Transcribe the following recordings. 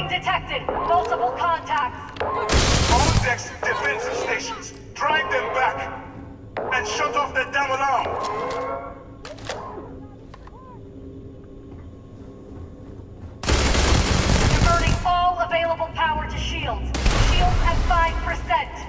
Incoming detected. Multiple contacts. All decks, defensive stations. Drive them back. And shut off the damn alarm. Diverting all available power to shields. Shields at 5%.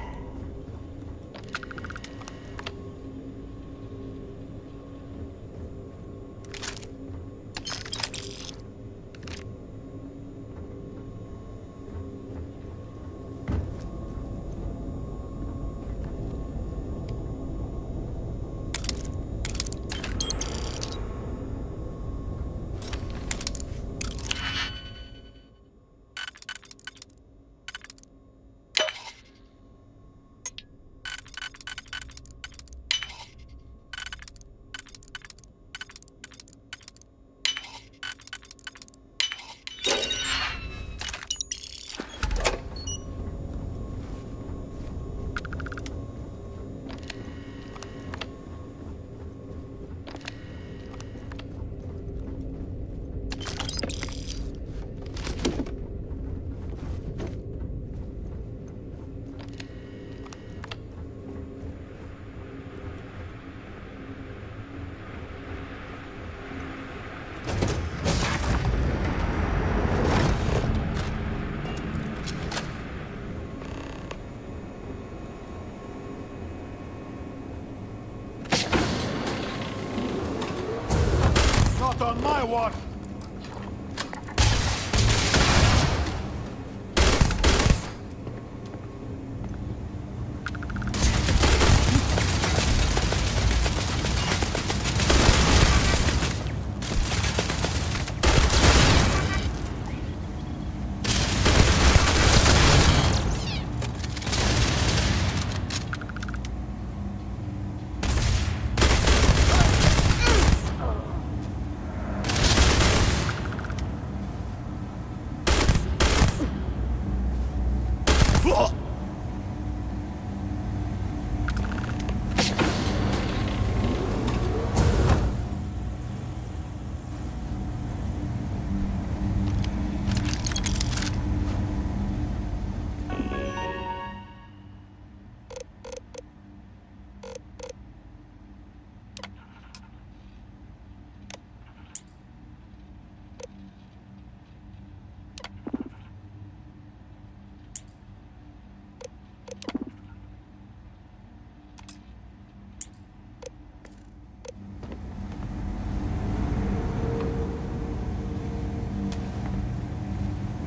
Not on my watch!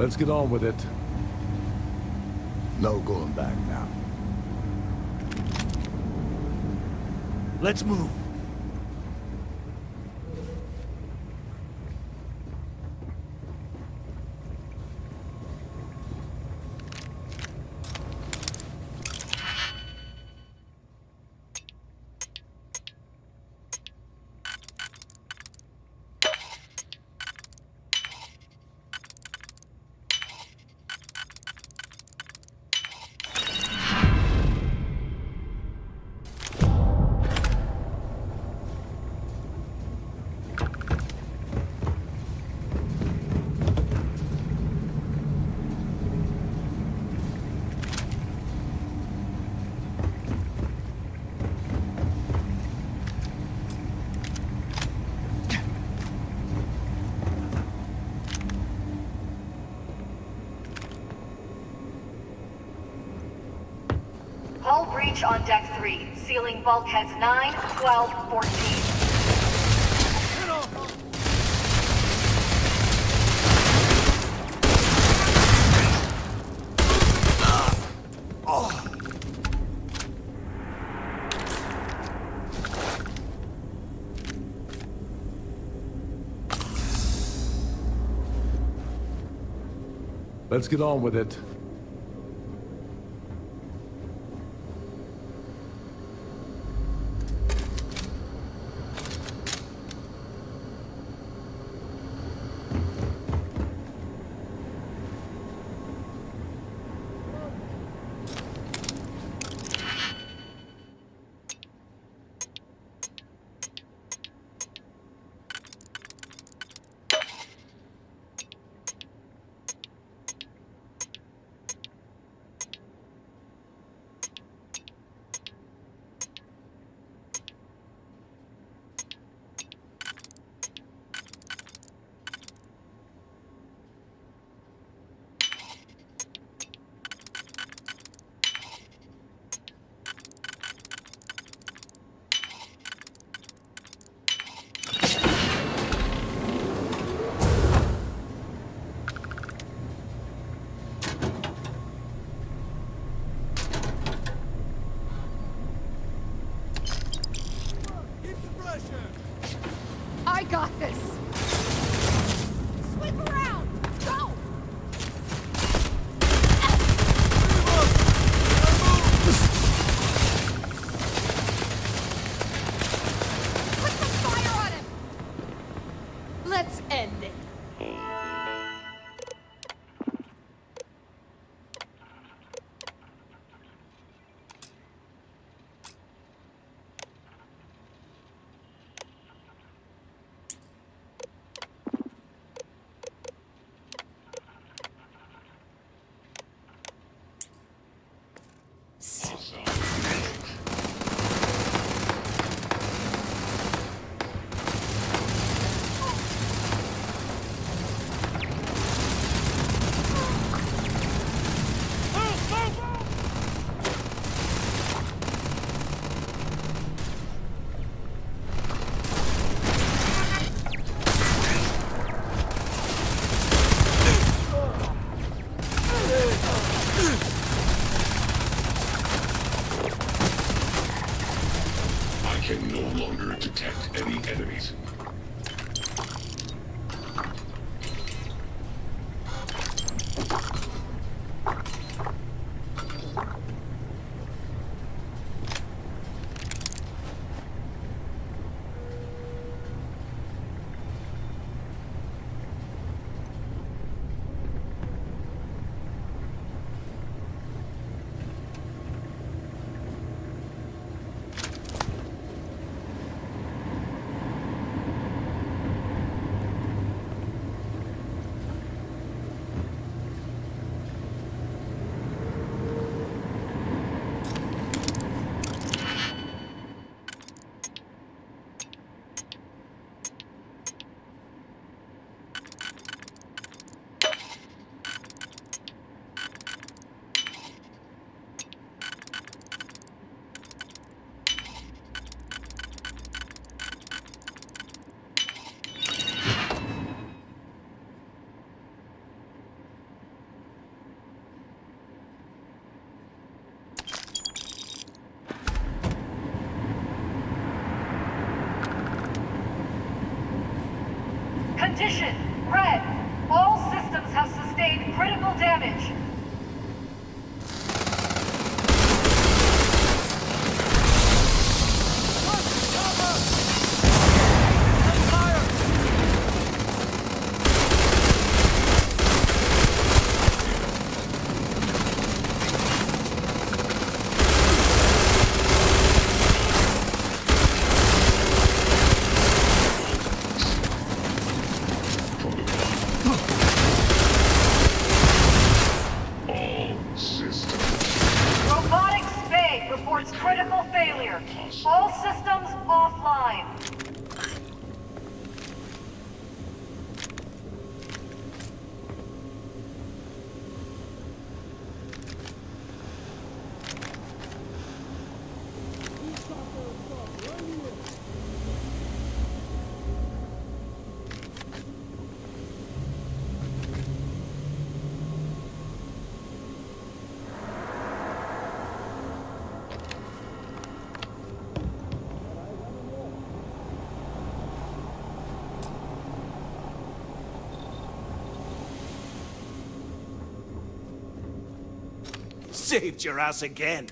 Let's get on with it. No going back now. Let's move. Hull breach on deck 3, sealing bulkheads 9, 12, 14. Let's get on with it. critical damage. Critical failure. All systems offline. Saved your ass again.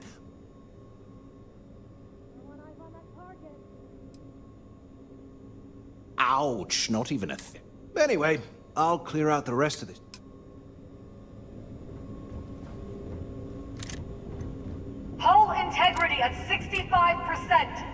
Ouch, not even a thing. Anyway, I'll clear out the rest of this. Hull integrity at 65%.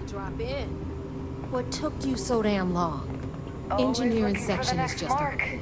Drop in. What took you so damn long? Engineering section is just over here.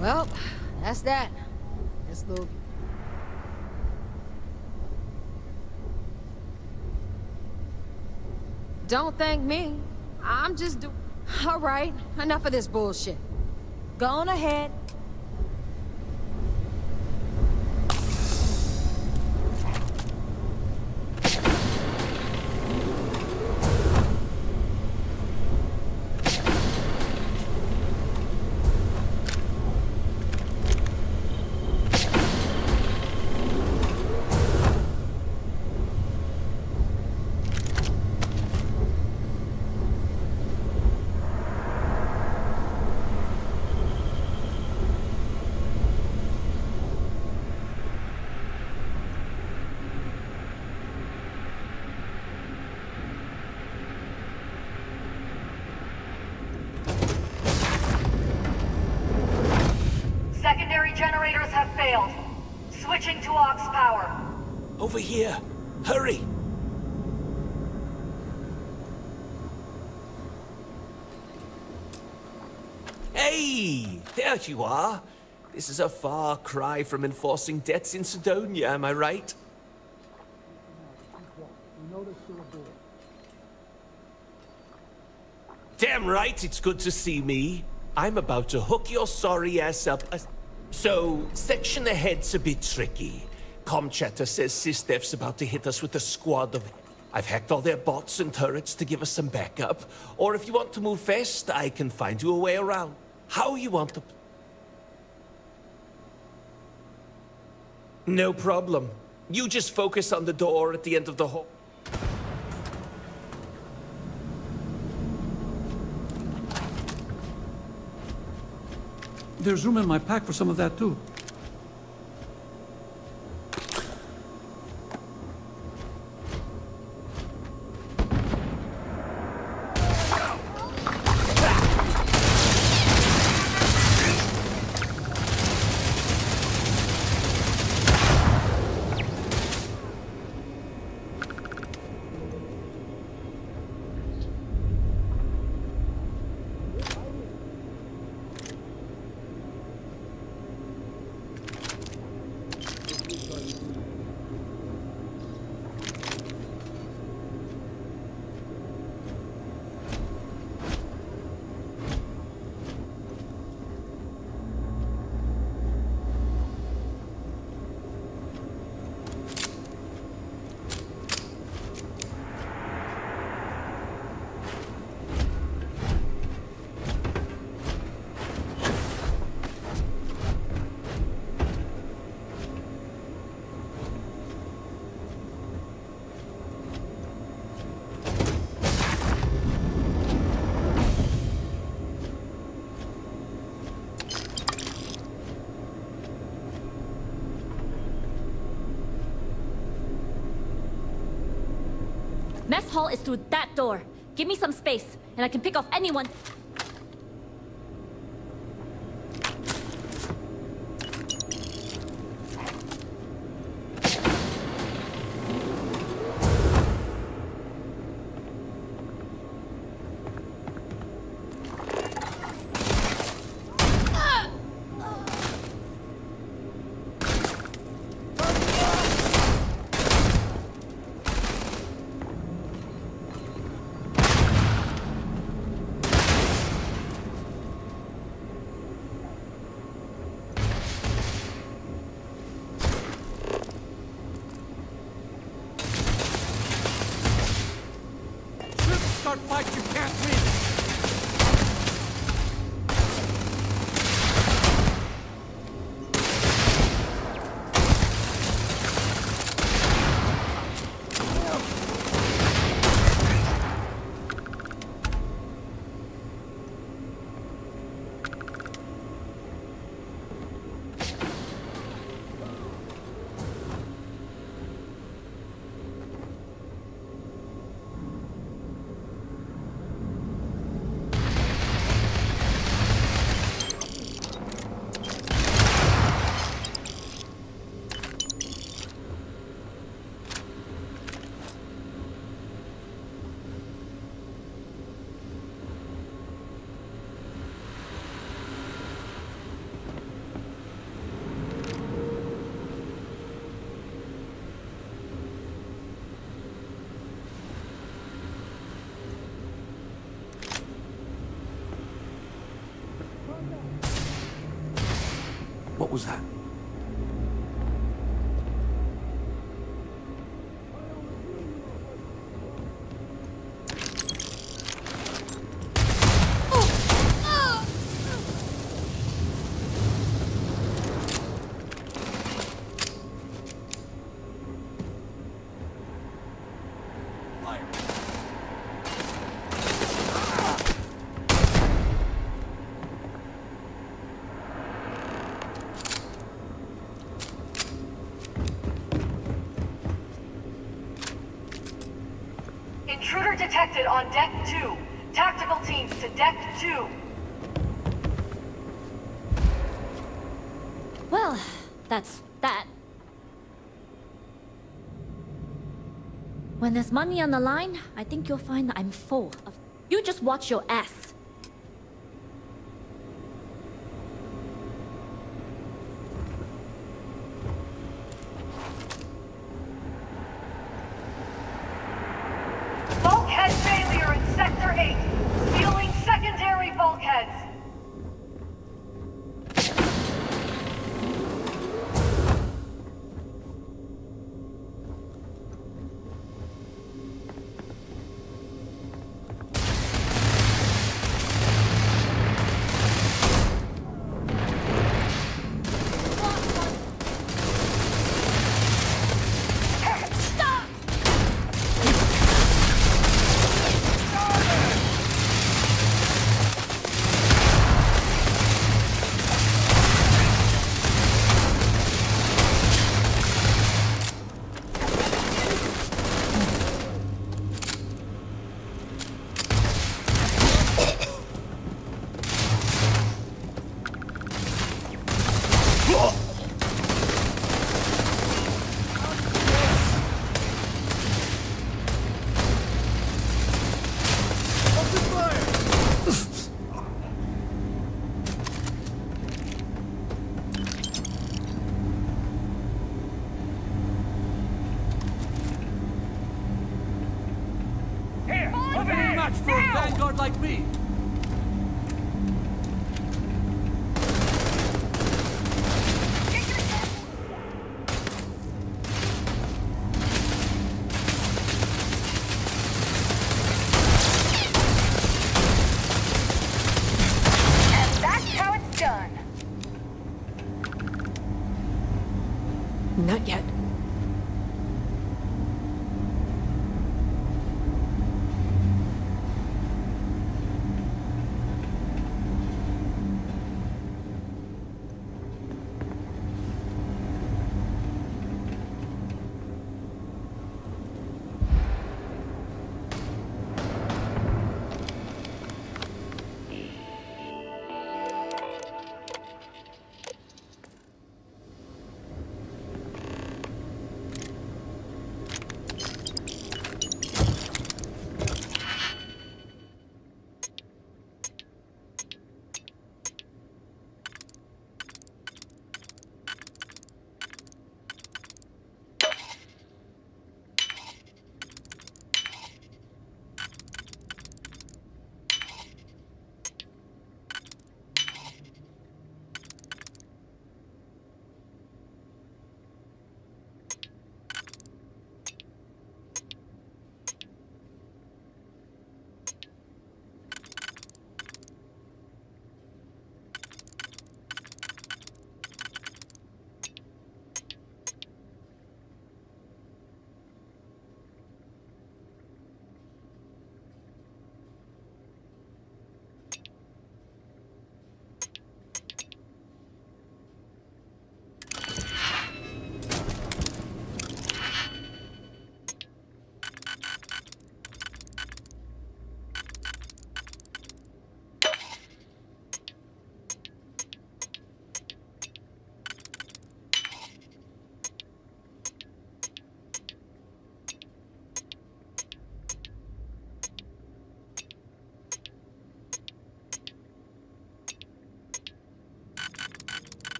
Well, that's that. This little... Don't thank me. I'm just do... All right, enough of this bullshit. Go on ahead. Secondary generators have failed. Switching to aux power. Over here. Hurry! Hey, there you are. This is a far cry from enforcing debts in Sidonia, am I right? Damn right, it's good to see me. I'm about to hook your sorry ass up. So, section ahead's a bit tricky. Comchatter says SysDef's about to hit us with a squad of... I've hacked all their bots and turrets to give us some backup. Or if you want to move fast, I can find you a way around. How you want to... No problem. You just focus on the door at the end of the hall. There's room in my pack for some of that, too. Mess hall is through that door. Give me some space, and I can pick off anyone. Start fights you can't win! What was that? Intruder detected on deck 2. Tactical teams to deck 2. Well, that's that. When there's money on the line, I think you'll find that I'm full of... You just watch your ass. Not yet.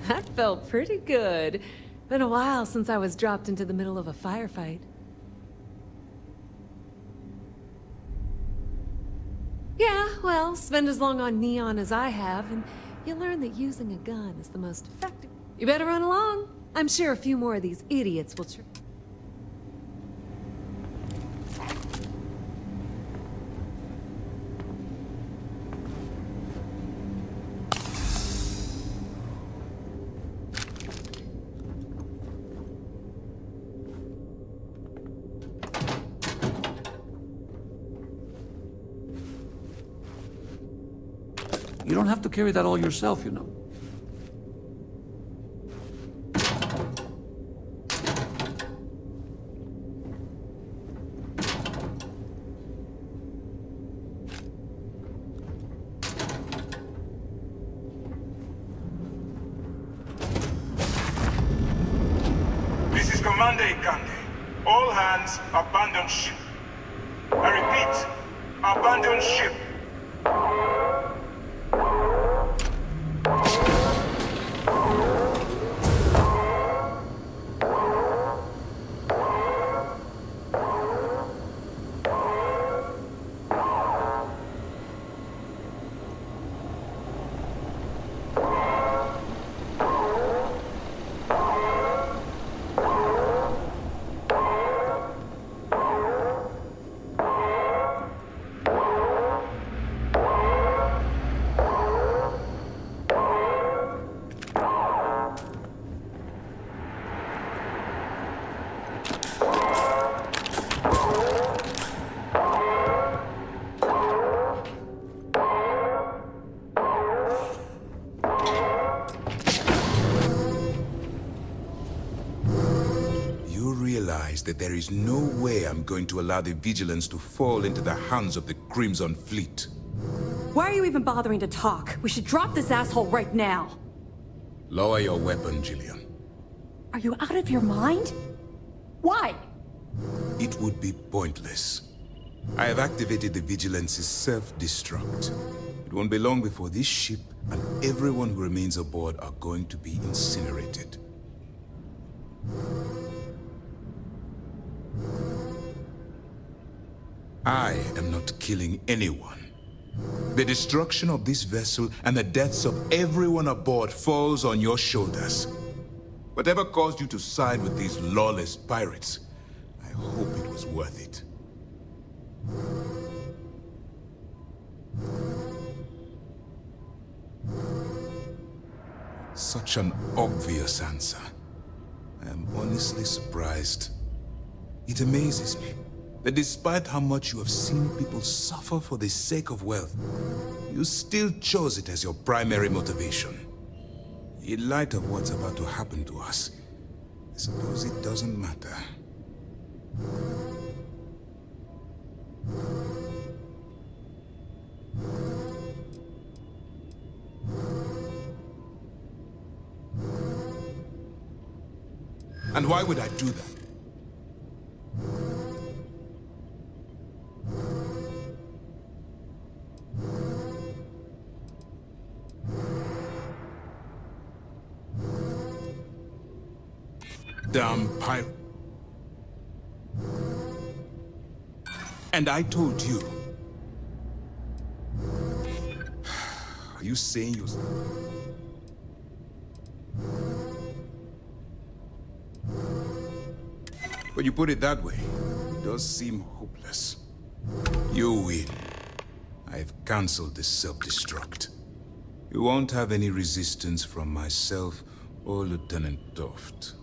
That felt pretty good. Been a while since I was dropped into the middle of a firefight. Yeah, well, spend as long on neon as I have, and you learn that using a gun is the most effective. You better run along. I'm sure a few more of these idiots will try. You don't have to carry that all yourself, you know. This is Commander Ikande. All hands, abandon ship. I repeat, abandon ship. That there is no way I'm going to allow the Vigilance to fall into the hands of the Crimson Fleet. Why are you even bothering to talk? We should drop this asshole right now. Lower your weapon, Jillian. Are you out of your mind? Why? It would be pointless. I have activated the Vigilance's self-destruct. It won't be long before this ship and everyone who remains aboard are going to be incinerated. I am not killing anyone. The destruction of this vessel and the deaths of everyone aboard falls on your shoulders. Whatever caused you to side with these lawless pirates, I hope it was worth it. Such an obvious answer. I am honestly surprised. It amazes me that despite how much you have seen people suffer for the sake of wealth, you still chose it as your primary motivation. In light of what's about to happen to us, I suppose it doesn't matter. And why would I do that? Damn pirate. And I told you. Are you saying you're... When you put it that way, it does seem hopeless. You win. I've cancelled this self-destruct. You won't have any resistance from myself or Lieutenant Toft.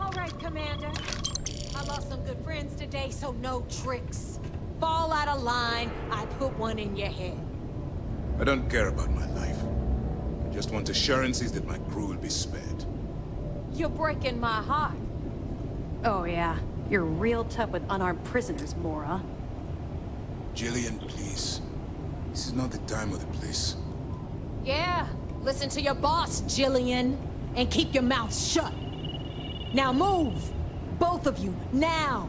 All right, Commander. I lost some good friends today, so no tricks. Fall out of line, I put one in your head. I don't care about my life. I just want assurances that my crew will be spared. You're breaking my heart. Oh yeah, you're real tough with unarmed prisoners, Mora. Jillian, please. This is not the time or the place. Yeah, listen to your boss, Jillian, and keep your mouth shut. Now move! Both of you, now!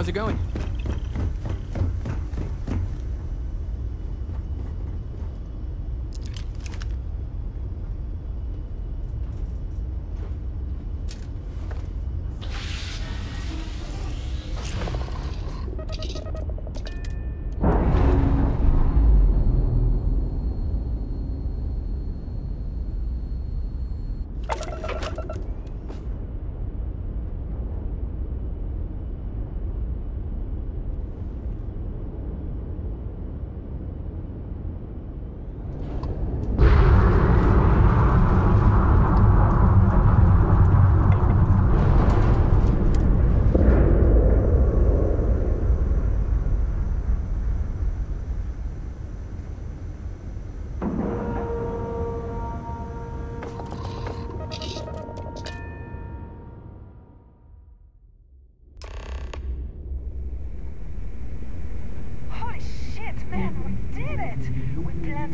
How's it going?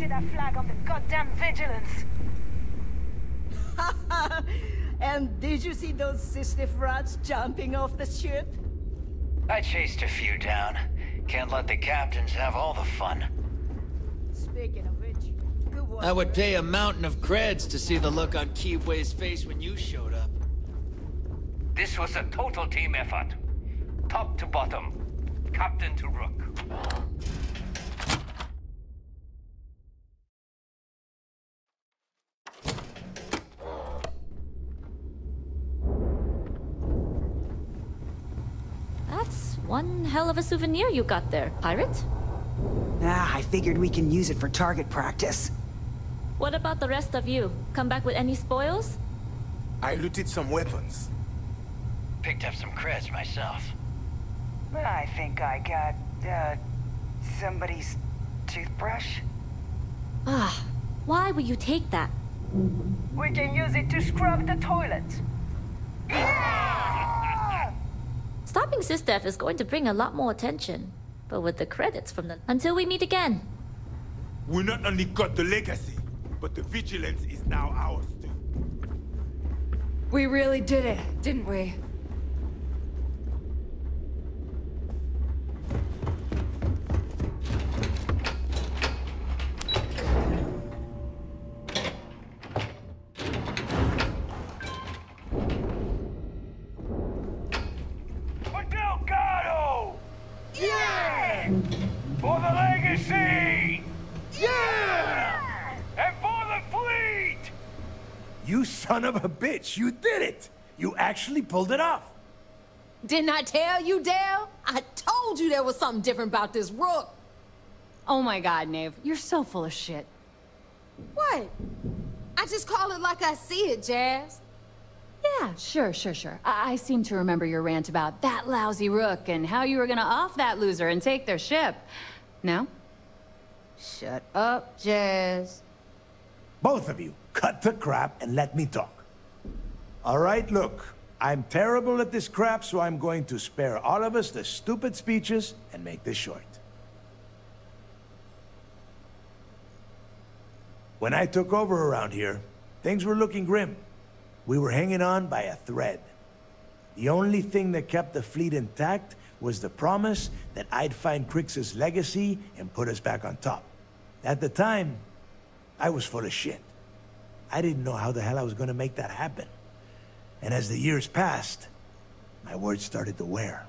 That flag of the goddamn vigilance. And did you see those stiff rats jumping off the ship? I chased a few down. Can't let the captains have all the fun. Speaking of which, good work. I would pay a mountain of creds to see the look on Keyway's face when you showed up. This was a total team effort. Top to bottom. Captain to Rook. One hell of a souvenir you got there, pirate. I figured we can use it for target practice. What about the rest of you? Come back with any spoils? I looted some weapons. Picked up some creds myself. I think I got, somebody's toothbrush. Why would you take that? We can use it to scrub the toilet. Stopping Sistef is going to bring a lot more attention. But with the credits from the... Until we meet again. We not only got the legacy, but the vigilance is now ours too. We really did it, didn't we? For the legacy! Yeah! And for the fleet! You son of a bitch, you did it! You actually pulled it off! Didn't I tell you, Dale? I told you there was something different about this Rook. Oh my god, Nave. You're so full of shit. What? I just call it like I see it, Jazz. Yeah, sure. I seem to remember your rant about that lousy Rook and how you were gonna off that loser and take their ship. No? Shut up, Jazz. Both of you, cut the crap and let me talk. All right, look. I'm terrible at this crap, so I'm going to spare all of us the stupid speeches and make this short. When I took over around here, things were looking grim. We were hanging on by a thread. The only thing that kept the fleet intact was the promise that I'd find Crix's legacy and put us back on top. At the time, I was full of shit. I didn't know how the hell I was gonna make that happen. And as the years passed, my words started to wear.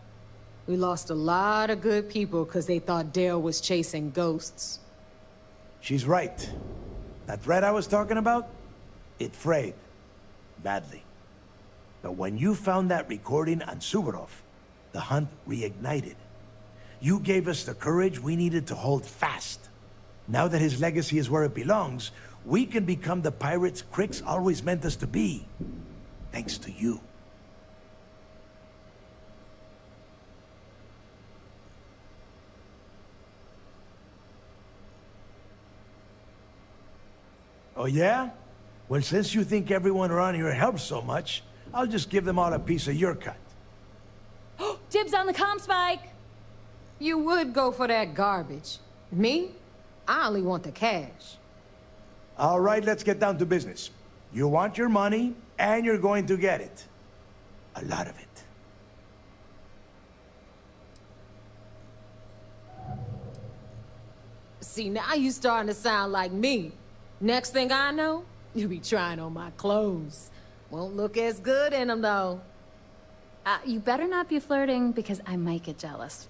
We lost a lot of good people because they thought Dale was chasing ghosts. She's right. That thread I was talking about, it frayed. Badly. But when you found that recording on Suvorov, the hunt reignited. You gave us the courage we needed to hold fast. Now that his legacy is where it belongs, we can become the pirates Crix always meant us to be. Thanks to you. Oh yeah? Well, since you think everyone around here helps so much, I'll just give them all a piece of your cut. Dibs on the comm spike! You would go for that garbage. Me? I only want the cash. All right, let's get down to business. You want your money, and you're going to get it. A lot of it. See, now you starting to sound like me. Next thing I know, you'll be trying on my clothes. Won't look as good in them, though. You better not be flirting, because I might get jealous.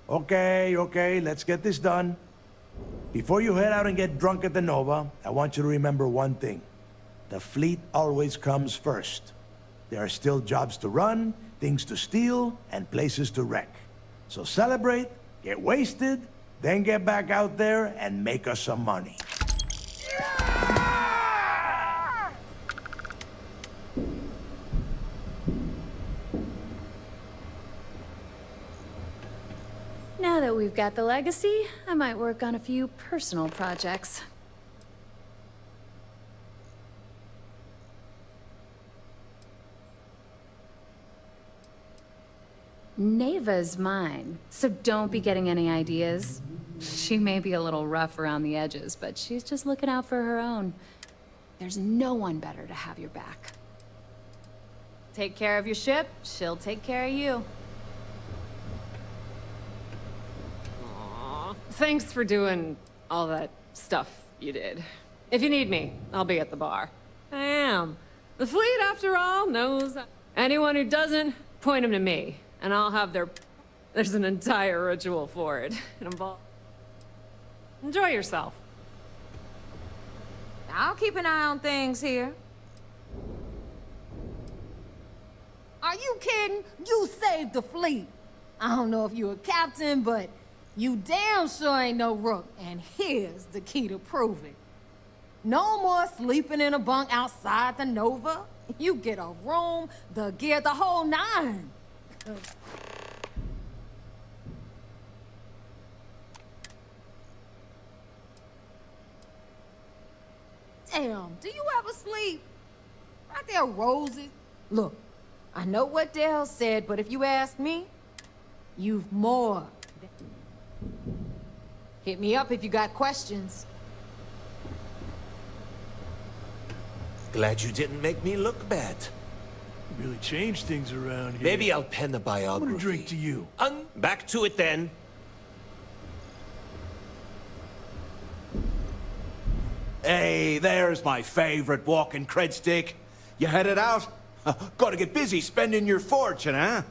Okay, let's get this done. Before you head out and get drunk at the Nova, I want you to remember one thing. The fleet always comes first. There are still jobs to run, things to steal, and places to wreck. So celebrate, get wasted, then get back out there and make us some money. Now that we've got the legacy, I might work on a few personal projects. Neva's mine, so don't be getting any ideas. She may be a little rough around the edges, but she's just looking out for her own. There's no one better to have your back. Take care of your ship, she'll take care of you. Aw, thanks for doing all that stuff you did. If you need me, I'll be at the bar. I am. The fleet, after all, knows. Anyone who doesn't, point them to me, and I'll have their... There's an entire ritual for it. Enjoy yourself. I'll keep an eye on things here. Are you kidding? You saved the fleet. I don't know if you're a captain, but you damn sure ain't no rook, and here's the key to prove it. No more sleeping in a bunk outside the Nova. You get a room, the gear, the whole nine. Damn, do you ever sleep? Aren't there roses? Look, I know what Dale said, but if you ask me, you've more. Hit me up if you got questions. Glad you didn't make me look bad. You really changed things around here. Maybe I'll pen a biography. I'm gonna drink to you. Back to it then. Hey, there's my favorite walking cred stick. You headed out? Gotta get busy spending your fortune, huh?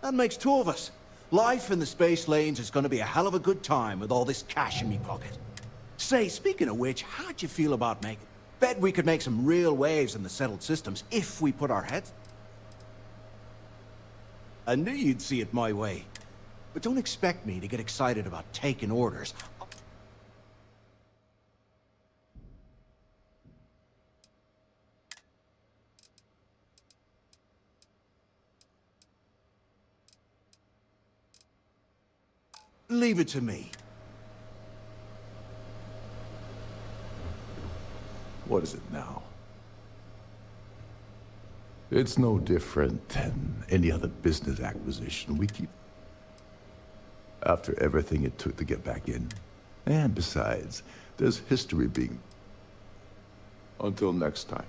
That makes two of us. Life in the space lanes is gonna be a hell of a good time with all this cash in me pocket. Say, speaking of which, how'd you feel about making... Bet we could make some real waves in the settled systems if we put our heads... I knew you'd see it my way. But don't expect me to get excited about taking orders. Leave it to me. What is it now? It's no different than any other business acquisition we keep. After everything it took to get back in. And besides, there's history being... Until next time.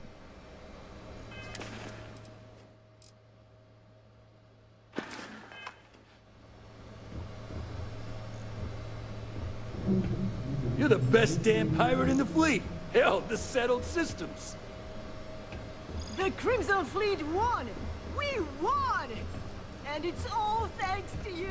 You're the best damn pirate in the fleet. Hell, the settled systems. The Crimson Fleet won! We won! And it's all thanks to you!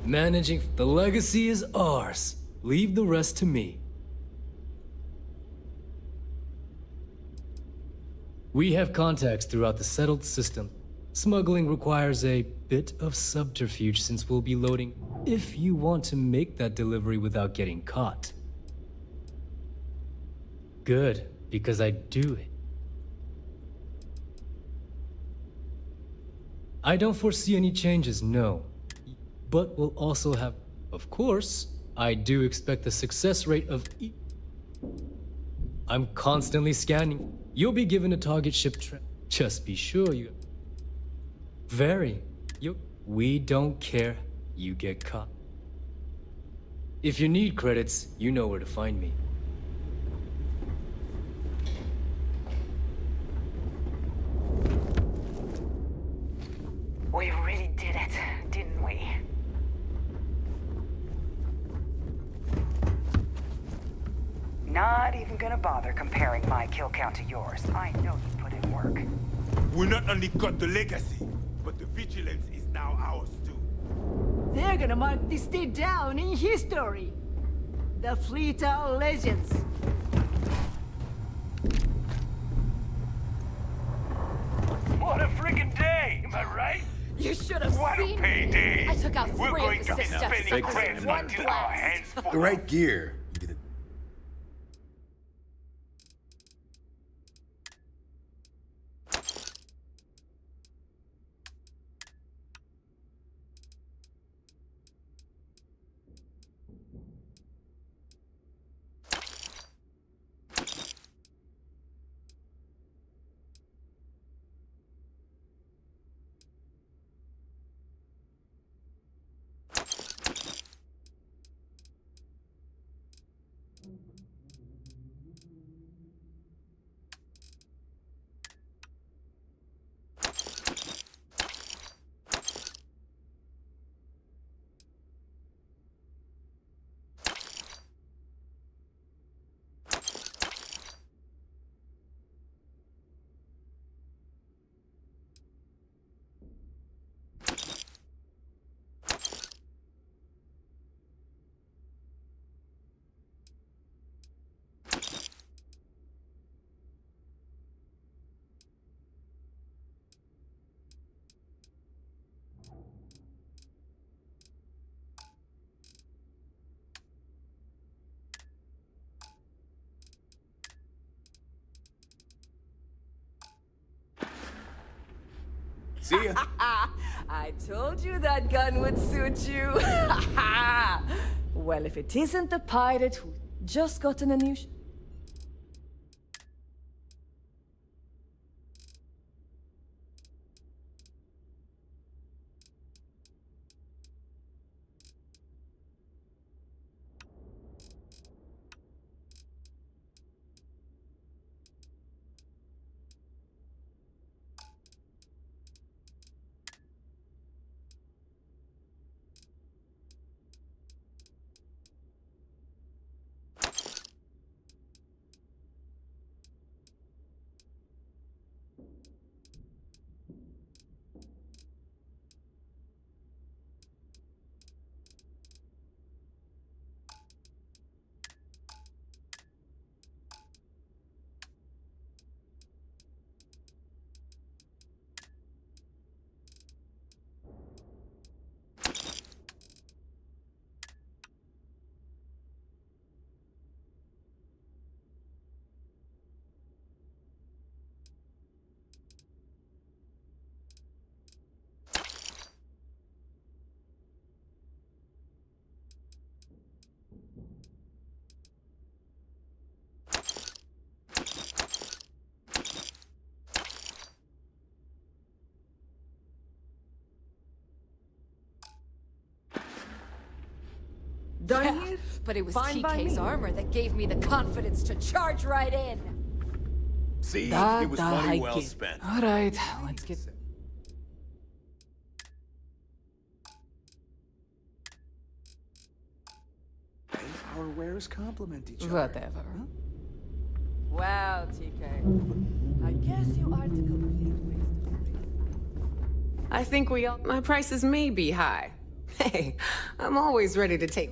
Managing the legacy is ours. Leave the rest to me. We have contacts throughout the settled system. Smuggling requires a bit of subterfuge since we'll be loading if you want to make that delivery without getting caught. Good, because I do it. I don't foresee any changes, no. But we'll also have... Of course, I do expect the success rate of I'm constantly scanning. You'll be given a target ship Just be sure you... Very. We don't care. You get caught. If you need credits, you know where to find me. We really did it, didn't we? Not even gonna bother comparing my kill count to yours. I know you put in work. We not only got the legacy, but the vigilance is now ours too. They're gonna mark this day down in history. The fleet are legends. What a friggin' day, am I right? You should have What seen a payday! me. I took out We're 3 going of to the be 6 spending suckers credits in one until our blast. hands fall. The right gear. See ya. I told you that gun would suit you. Well, if it isn't the pirate who just gotten a new done here? But it was Fine by TK's me. armor that gave me the confidence to charge right in. See, That it was I money well get. spent. All right, let's get. Our wares complement each other. Whatever. Well, TK, I guess you aren't a complete waste of space. I think we all. My prices may be high. Hey, I'm always ready to take.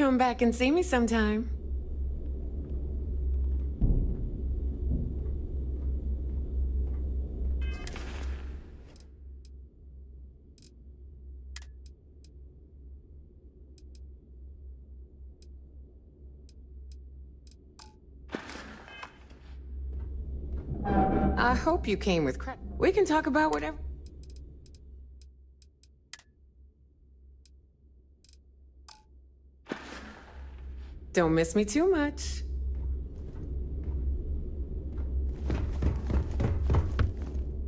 come back and see me sometime. I hope you came with credit. We can talk about whatever. Don't miss me too much.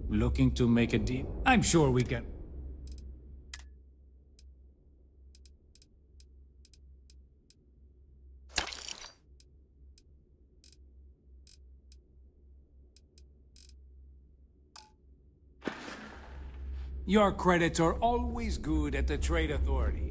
Looking to make a deal? I'm sure we can. Your credits are always good at the Trade Authority.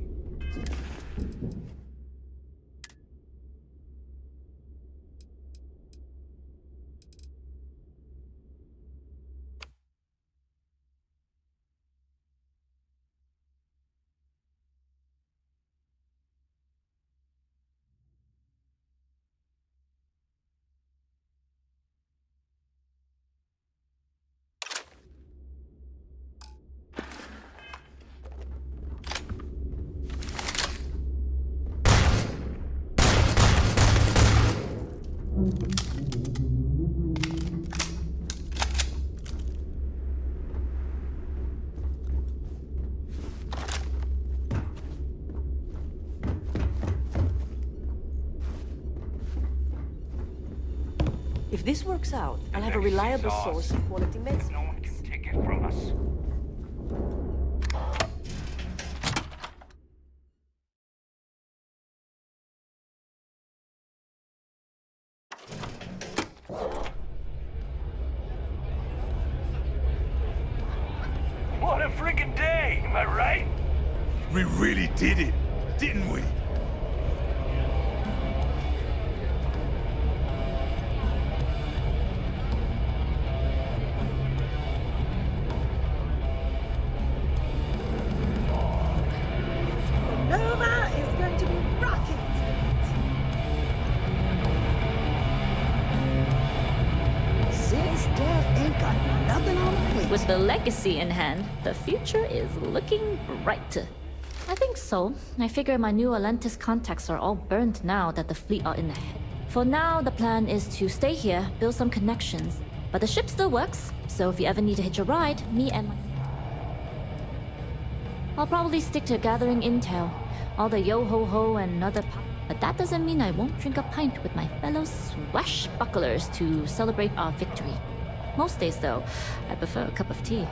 If this works out, I'll have a reliable source of quality medicine. No one can take it from us. What a freaking day, am I right? We really did it, didn't we? Nova is going to be rocking. Sis Def ain't got nothing on the plate. With the legacy in hand, the future is looking bright. I think so. I figure my new Atlantis contacts are all burned now that the fleet are in the head. For now, the plan is to stay here, build some connections. But the ship still works, so if you ever need to hitch a ride, me and my... I'll probably stick to gathering intel, all the yo-ho-ho and other but that doesn't mean I won't drink a pint with my fellow swashbucklers to celebrate our victory. Most days, though, I prefer a cup of tea.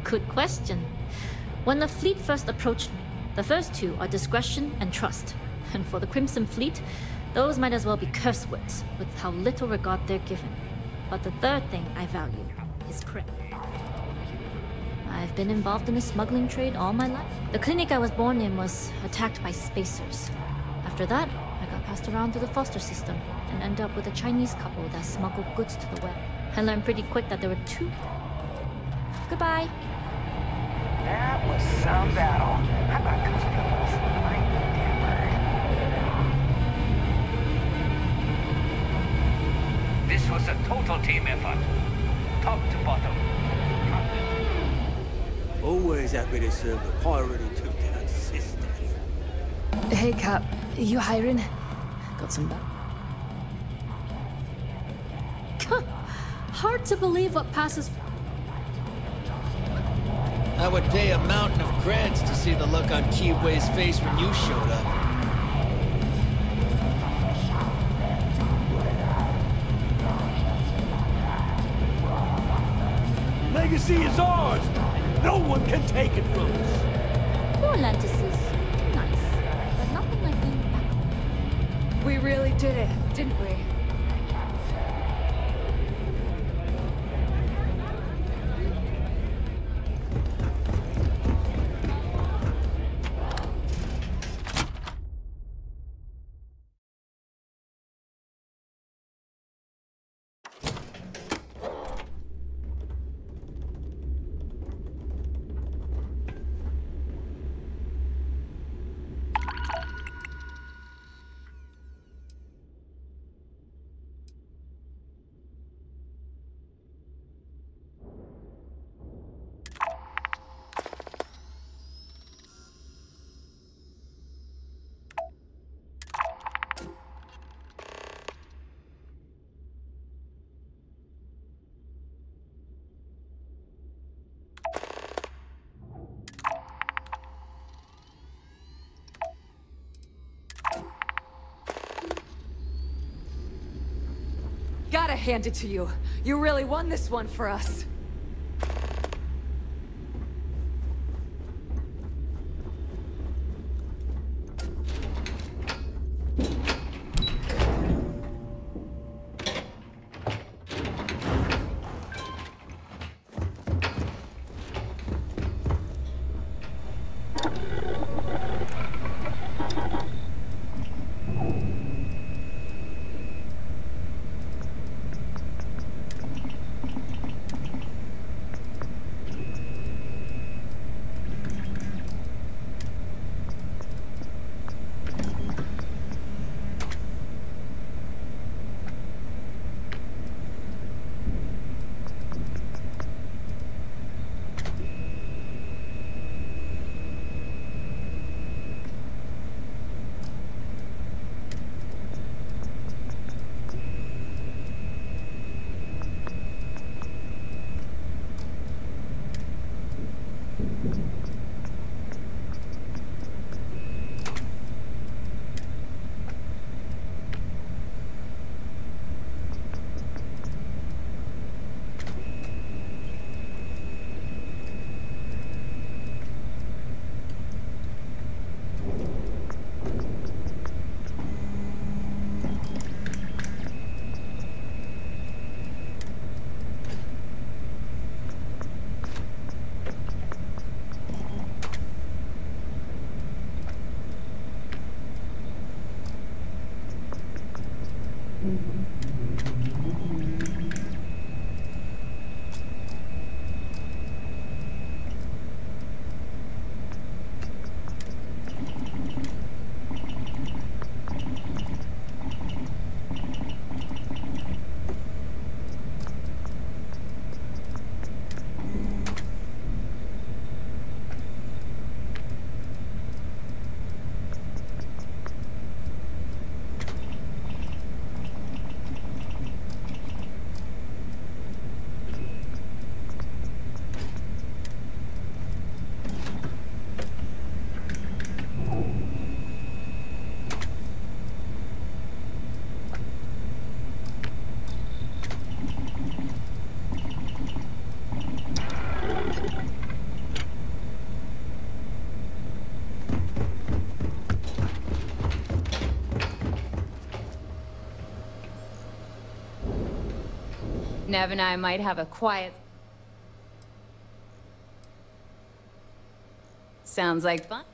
Good question. When the fleet first approached, the first two are discretion and trust. And for the Crimson Fleet, those might as well be curse words, with how little regard they're given. But the third thing I value is credit. I've been involved in the smuggling trade all my life. The clinic I was born in was attacked by spacers. After that, I got passed around to the foster system and ended up with a Chinese couple that smuggled goods to the web. I learned pretty quick that there were two. Goodbye. That was some battle. How about those pills? My damn bird. This was a total team effort. Top to bottom. Always happy to serve the pirate who took down Sister. Hey, Cap. You hiring? Got some back. Hard to believe what passes. I would pay a mountain of creds to see the look on Keyway's face when you showed up. Legacy is ours! No one can take it from us! Poor Atlantis is nice, but nothing like being back. We really did it, didn't we? hand it to you. You really won this one for us. Nev and I might have a quiet... Sounds like fun.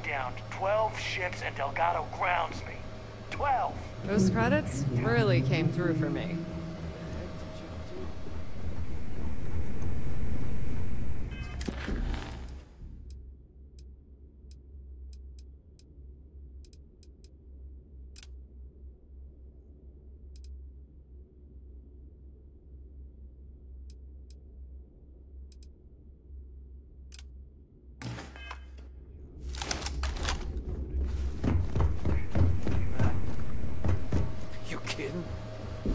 downed 12 ships and Delgado grounds me. 12! Those credits really came through for me. You kidding?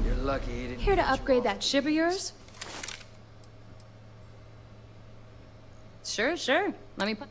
You're lucky he didn't. Here to upgrade that ship of yours? Sure, sure. Let me put...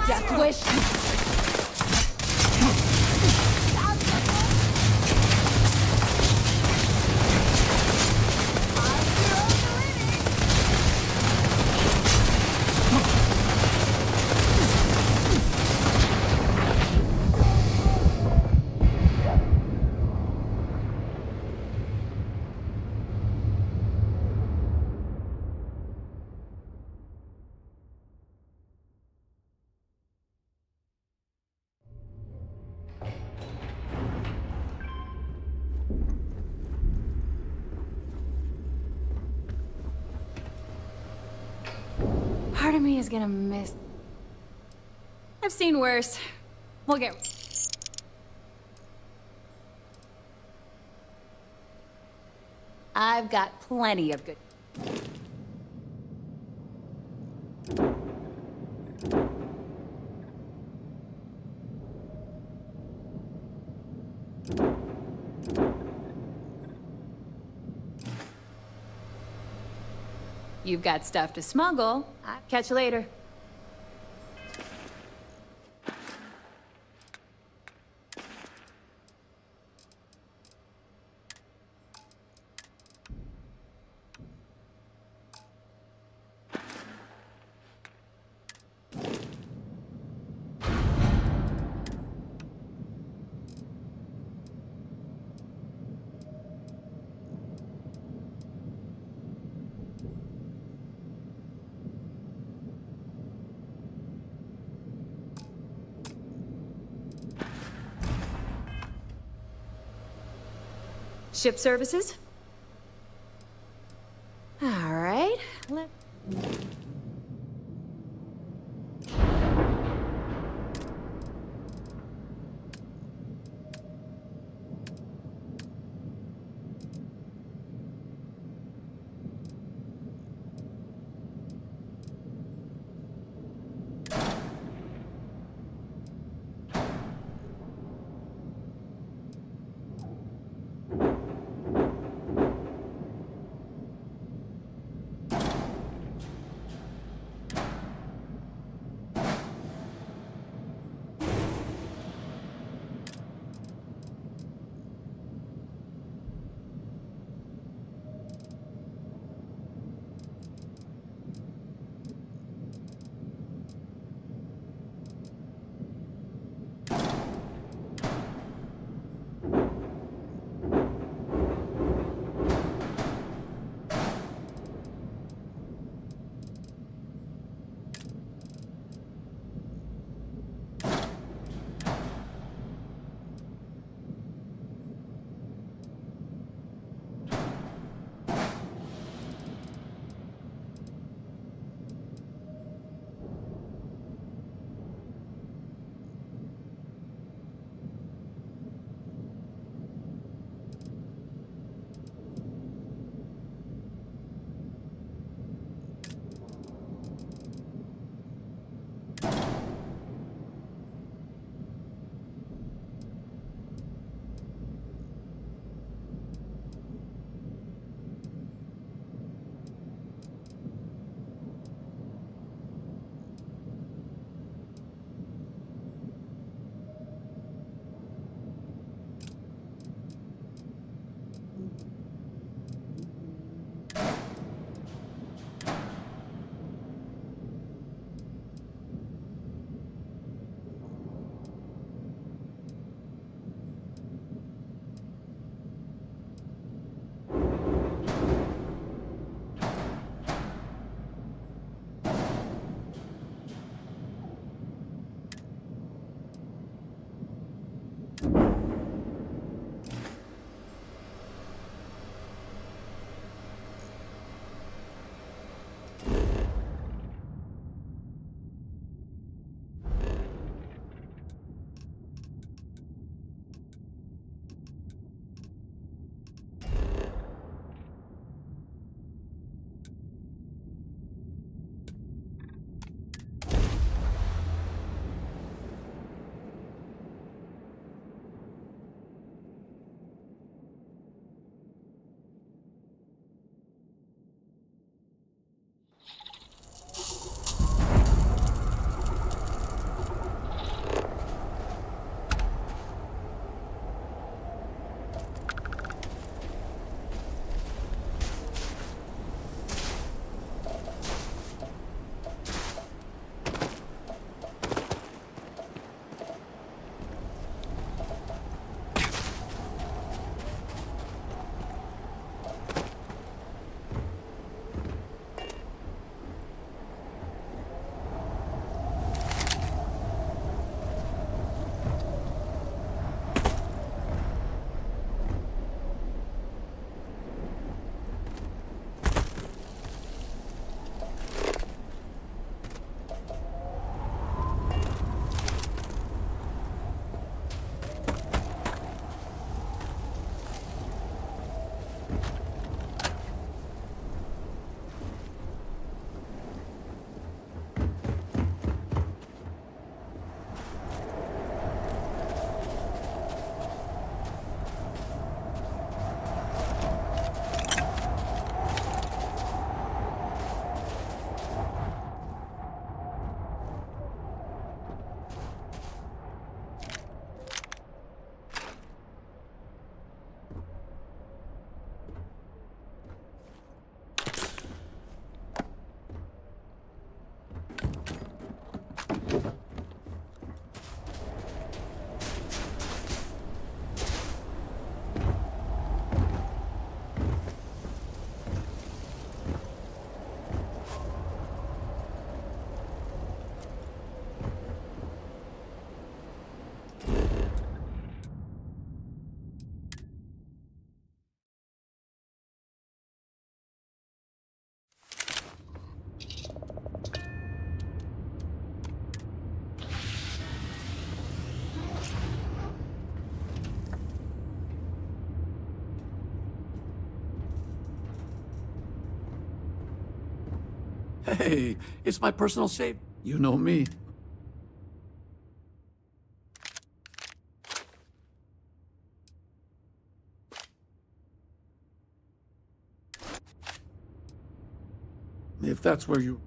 Death wish. Part of me is gonna miss... I've seen worse. We'll get... I've got plenty of good... You've got stuff to smuggle. I'll catch you later. Ship services? All right, Hey, it's my personal save. You know me. If that's where you...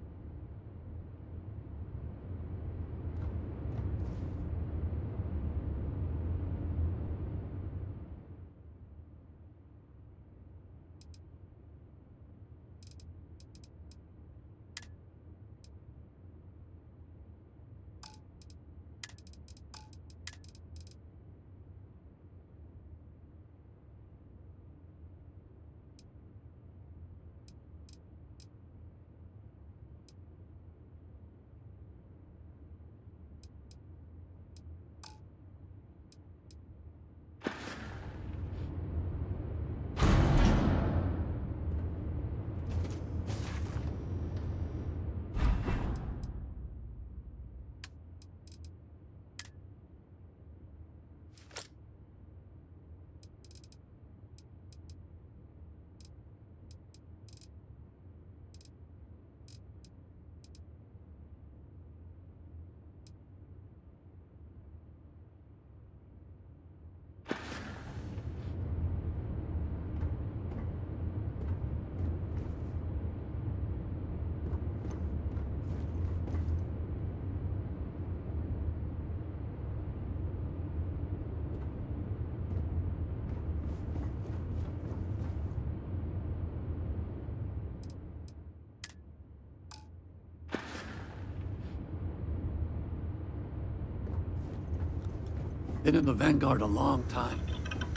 Been in the Vanguard a long time.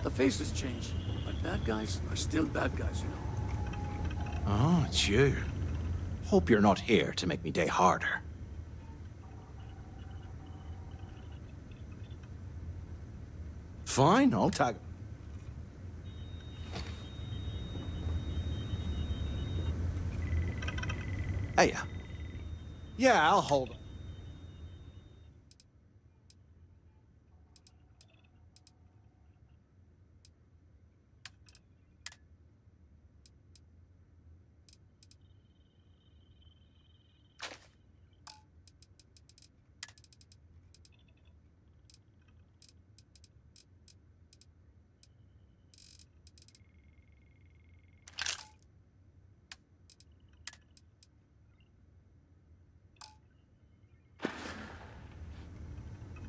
The faces changed, but bad guys are still bad guys, you know. Oh, it's you. Hope you're not here to make me day harder. Fine, I'll tag. Hey, yeah, I'll hold it.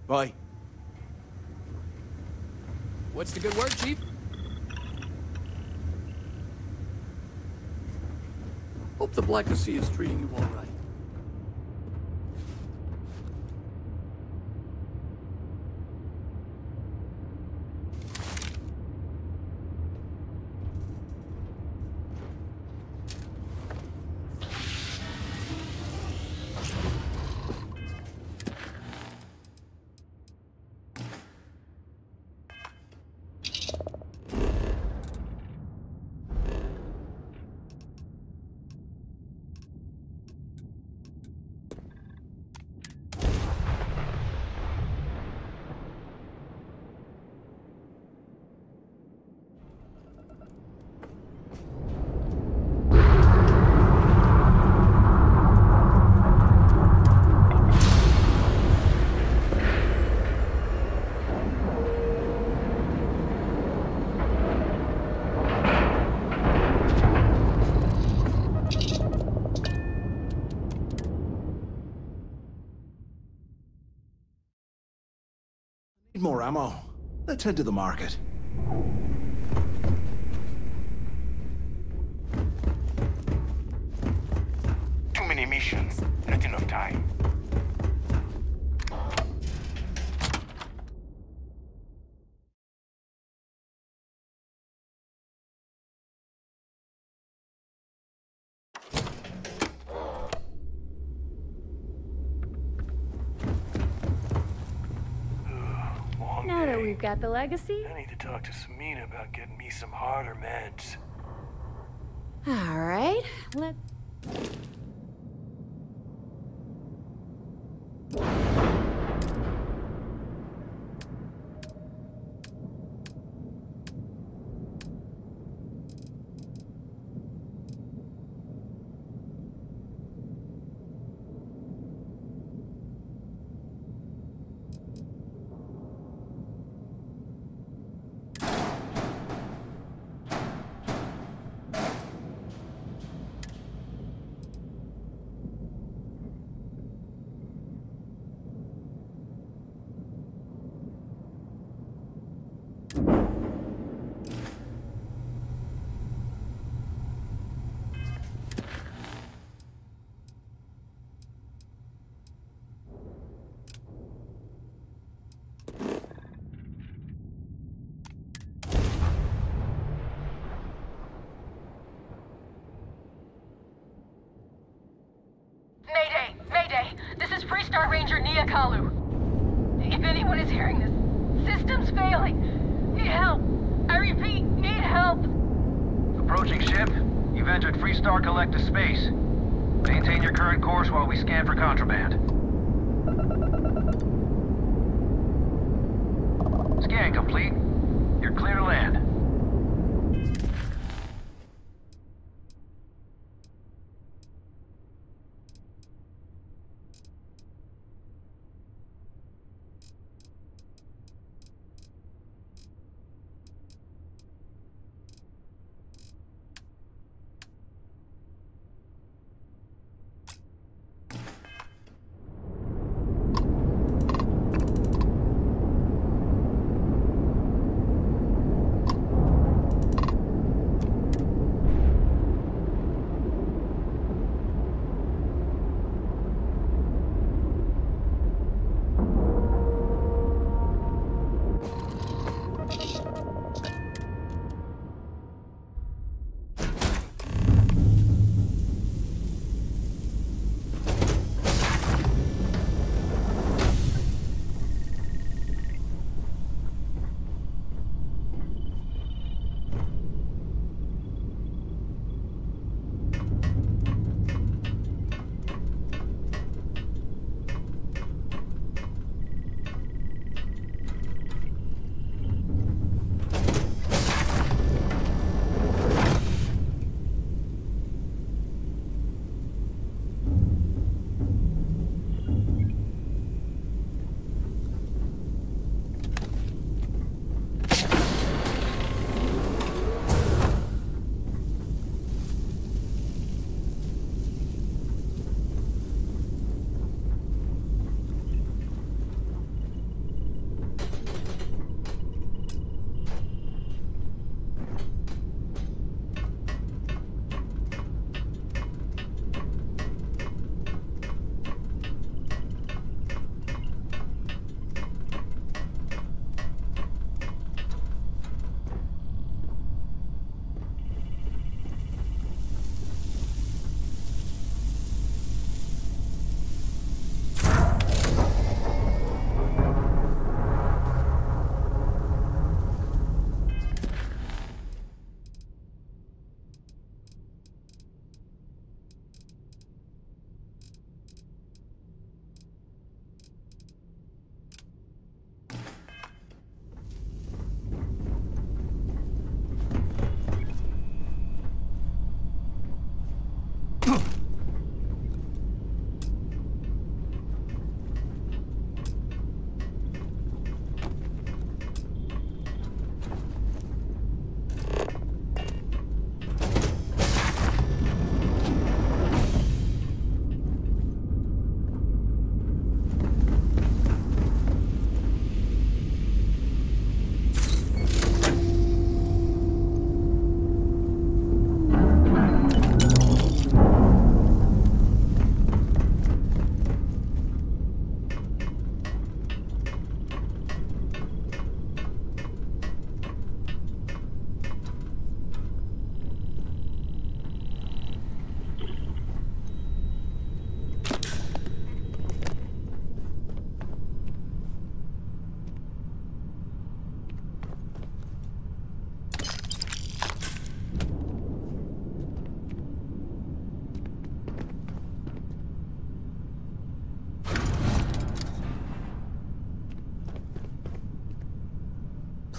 Bye. What's the good word, Chief? Hope the Black Sea is treating you all right. Need more ammo. Let's head to the market. Too many missions, not enough time. Now that we've got the legacy. I need to talk to Samina about getting me some harder meds. All right, let. Mayday! Mayday! This is Freestar Ranger Nia Kalu. If anyone is hearing this, system's failing. Need help. I repeat, need help. Approaching ship. You've entered Freestar Collective space. Maintain your current course while we scan for contraband. Scan complete. You're clear to land.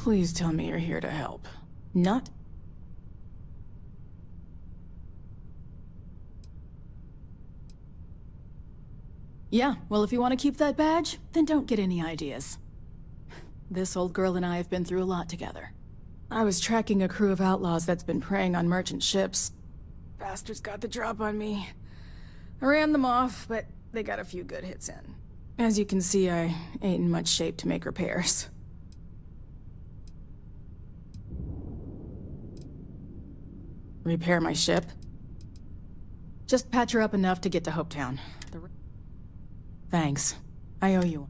Please tell me you're here to help. Not... Yeah, well, if you want to keep that badge, then don't get any ideas. This old girl and I have been through a lot together. I was tracking a crew of outlaws that's been preying on merchant ships. Bastards got the drop on me. I ran them off, but they got a few good hits in. As you can see, I ain't in much shape to make repairs. Repair my ship? Just patch her up enough to get to Hopetown. Thanks. I owe you.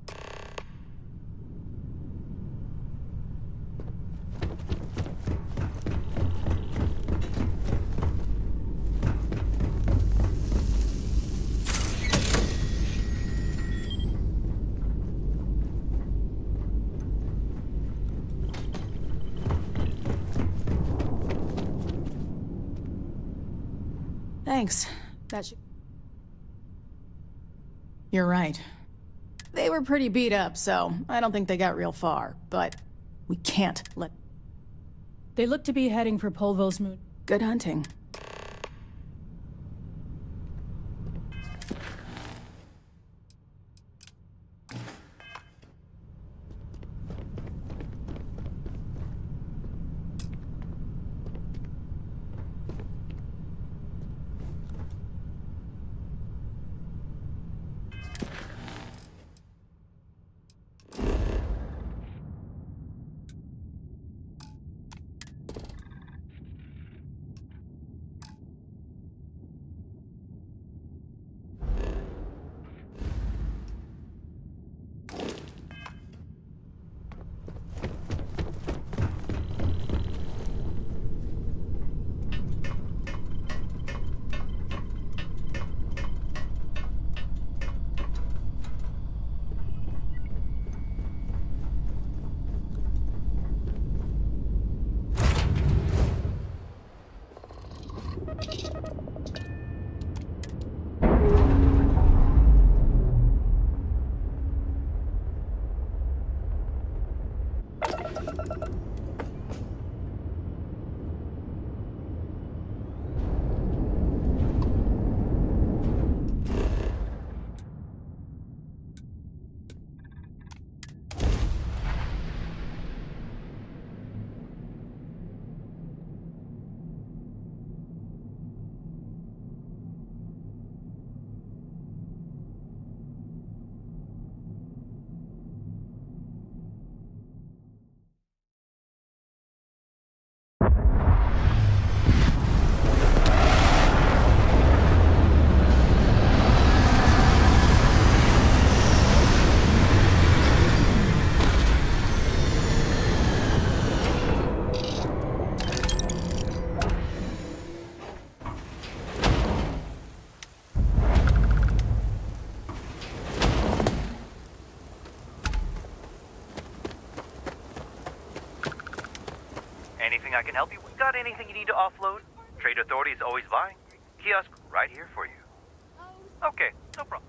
Thanks. That should... You're right. They were pretty beat up, so I don't think they got real far, but we can't let... They look to be heading for Polvo's moon. Good hunting. Anything I can help you with? Got anything you need to offload? Trade Authority is always buying. Kiosk right here for you. Okay, no problem.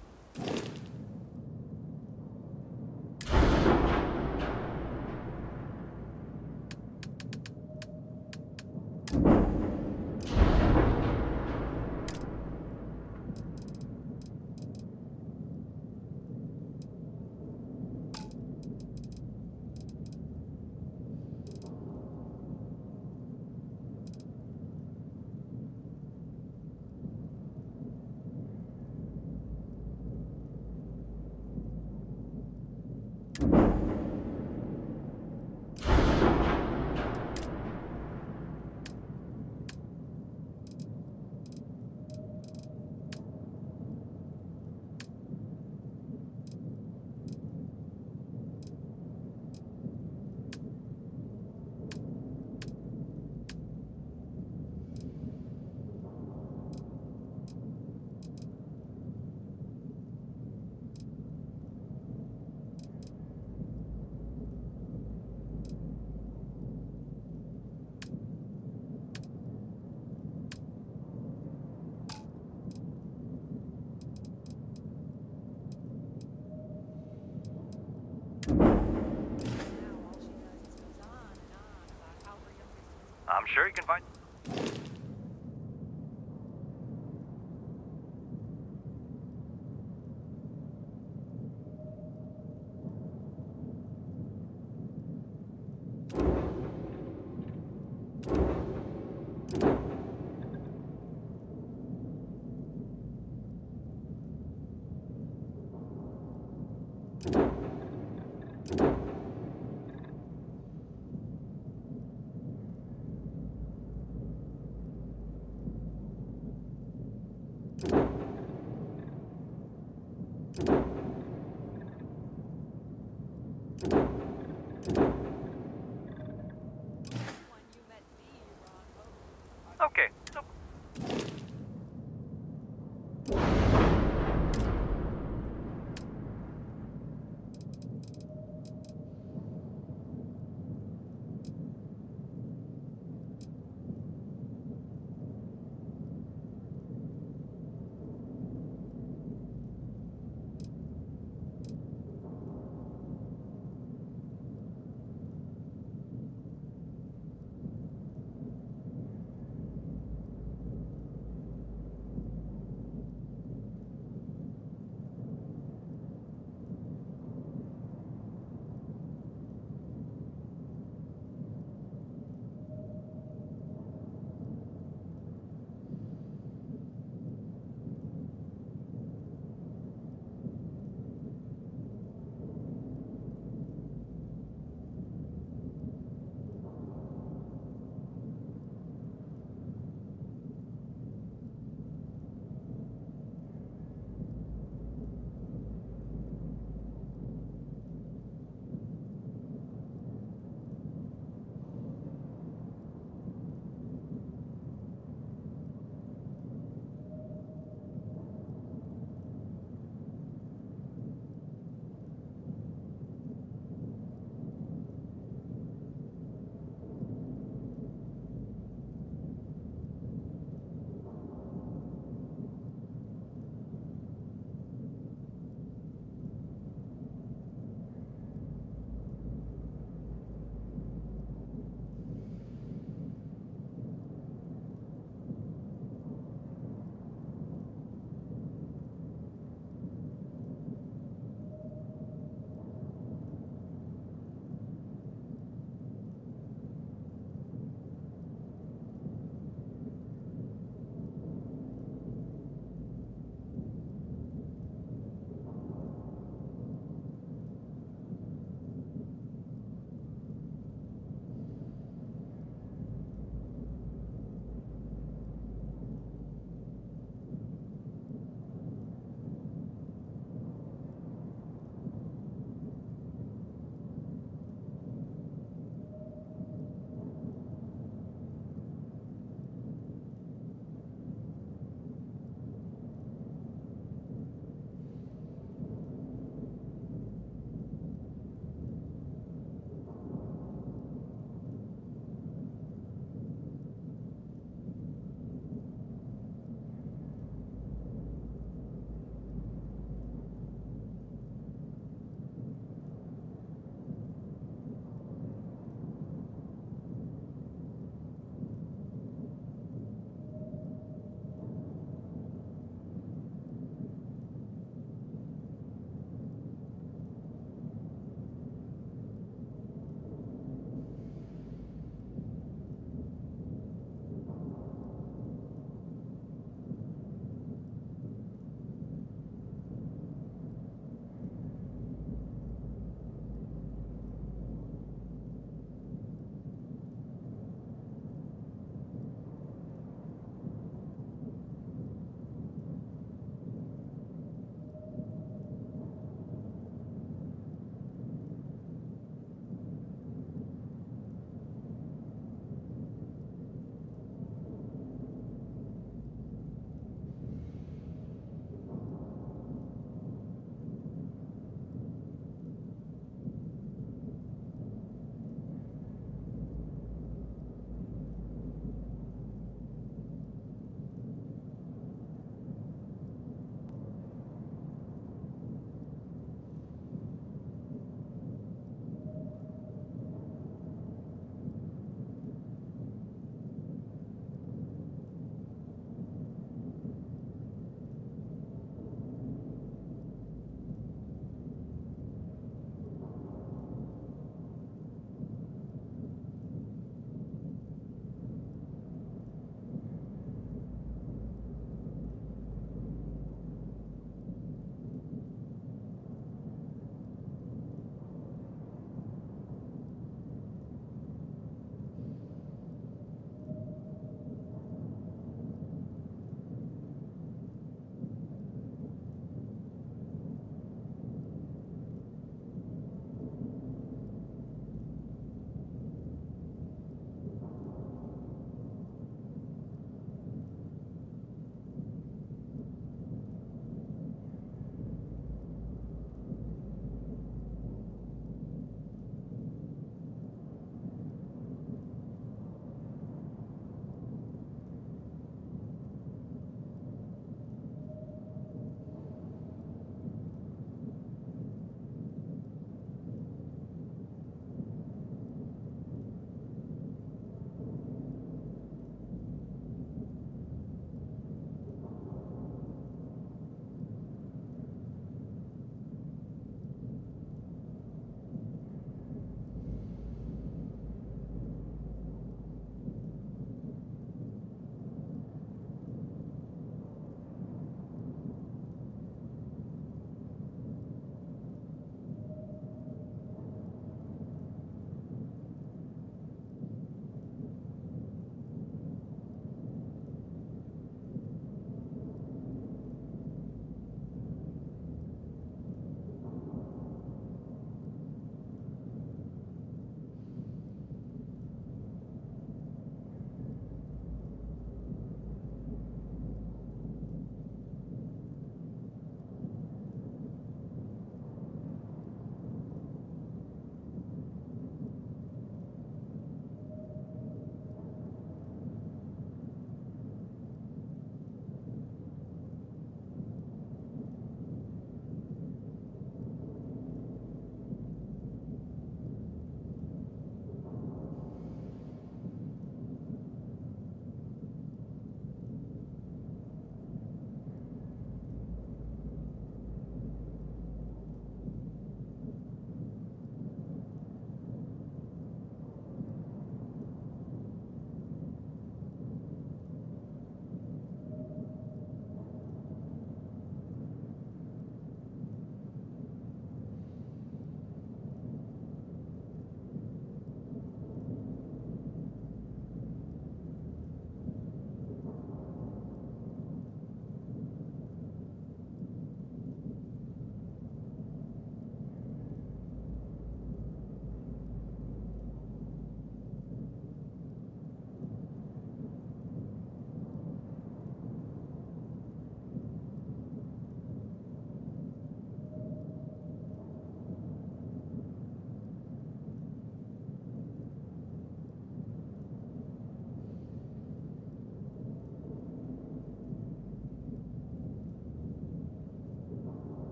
I'm sure you can find... Okay, so...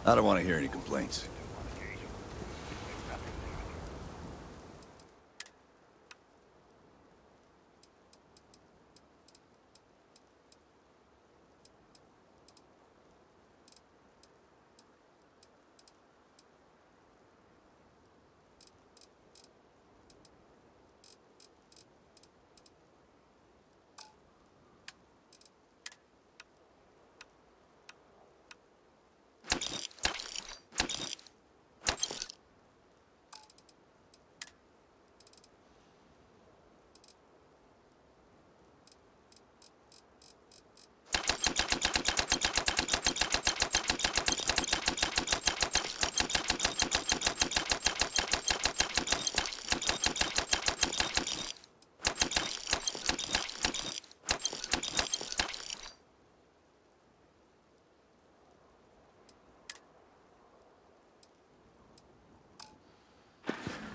I don't want to hear any complaints.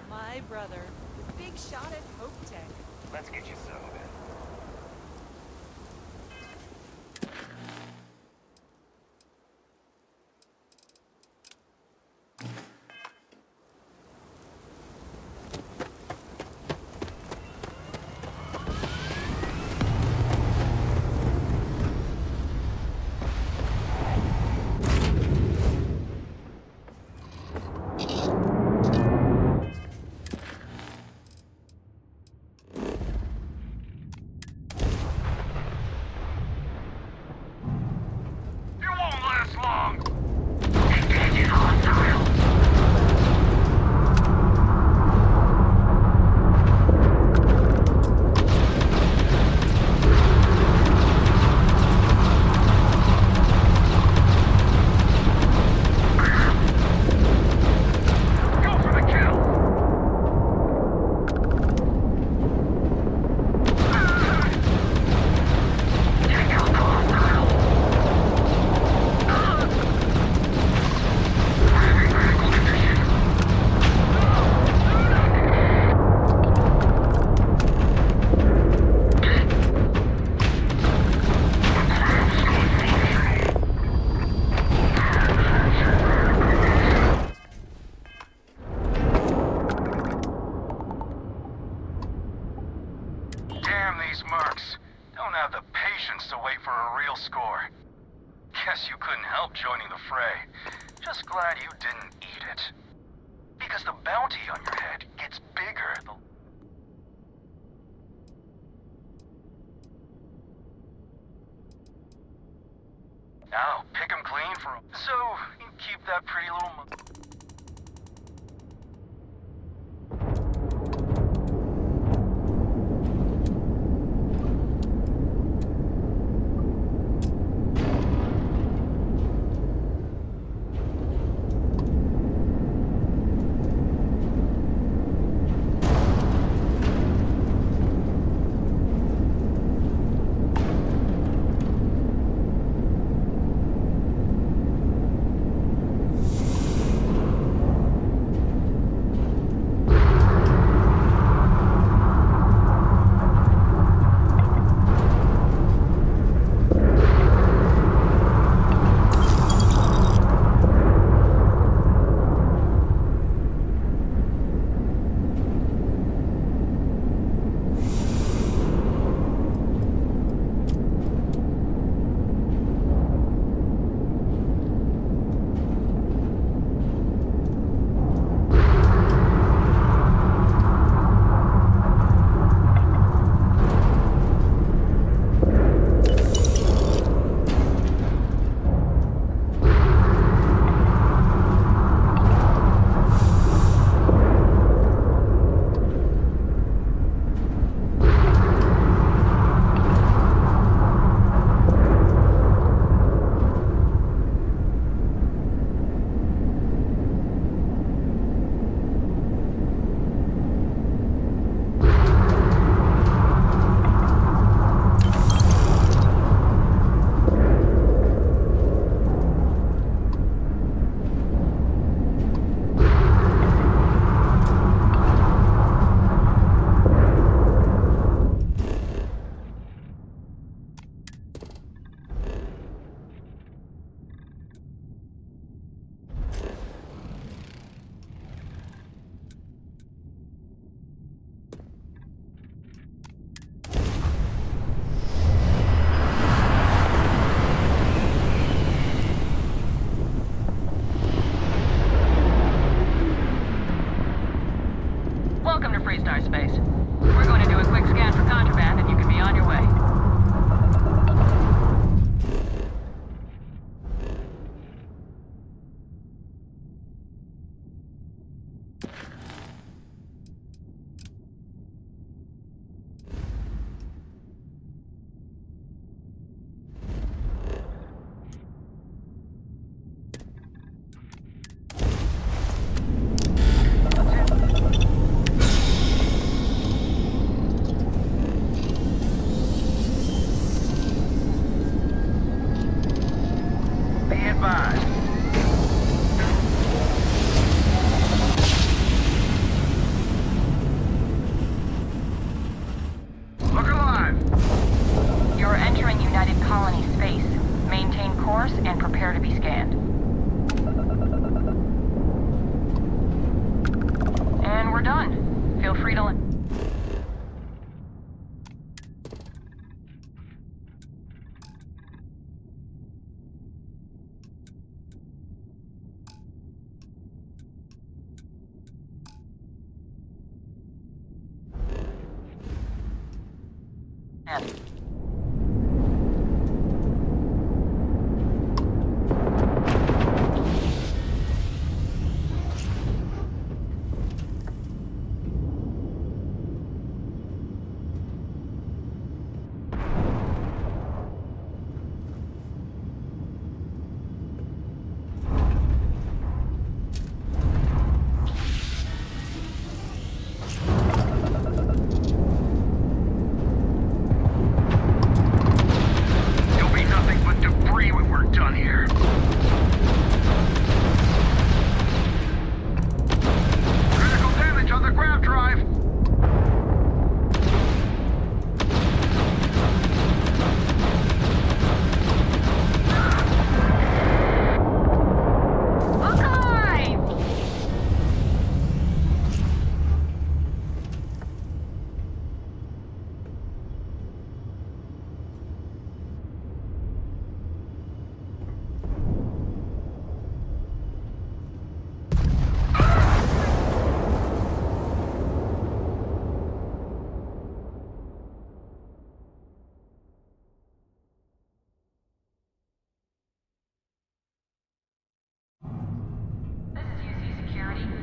My brother, the big shot at Hope Tech. Let's get you soda. Damn these mercs. Don't have the patience to wait for a real score. Guess you couldn't help joining the fray. Just glad you didn't eat it. Because the bounty on your head gets bigger the... Now, pick 'em clean for... So, you keep that pretty little... skies. Look alive! You're entering United Colony space. Maintain course and prepare to be scanned. And we're done. Feel free to...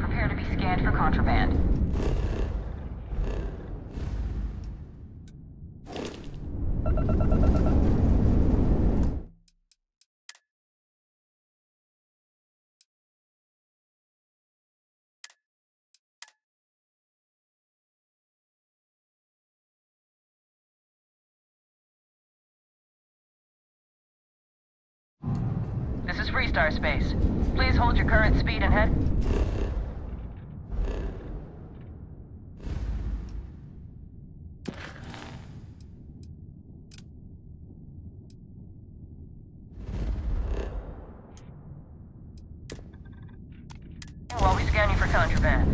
Prepare to be scanned for contraband. This is Freestar Space. Please hold your current speed and head. While we scan you for contraband.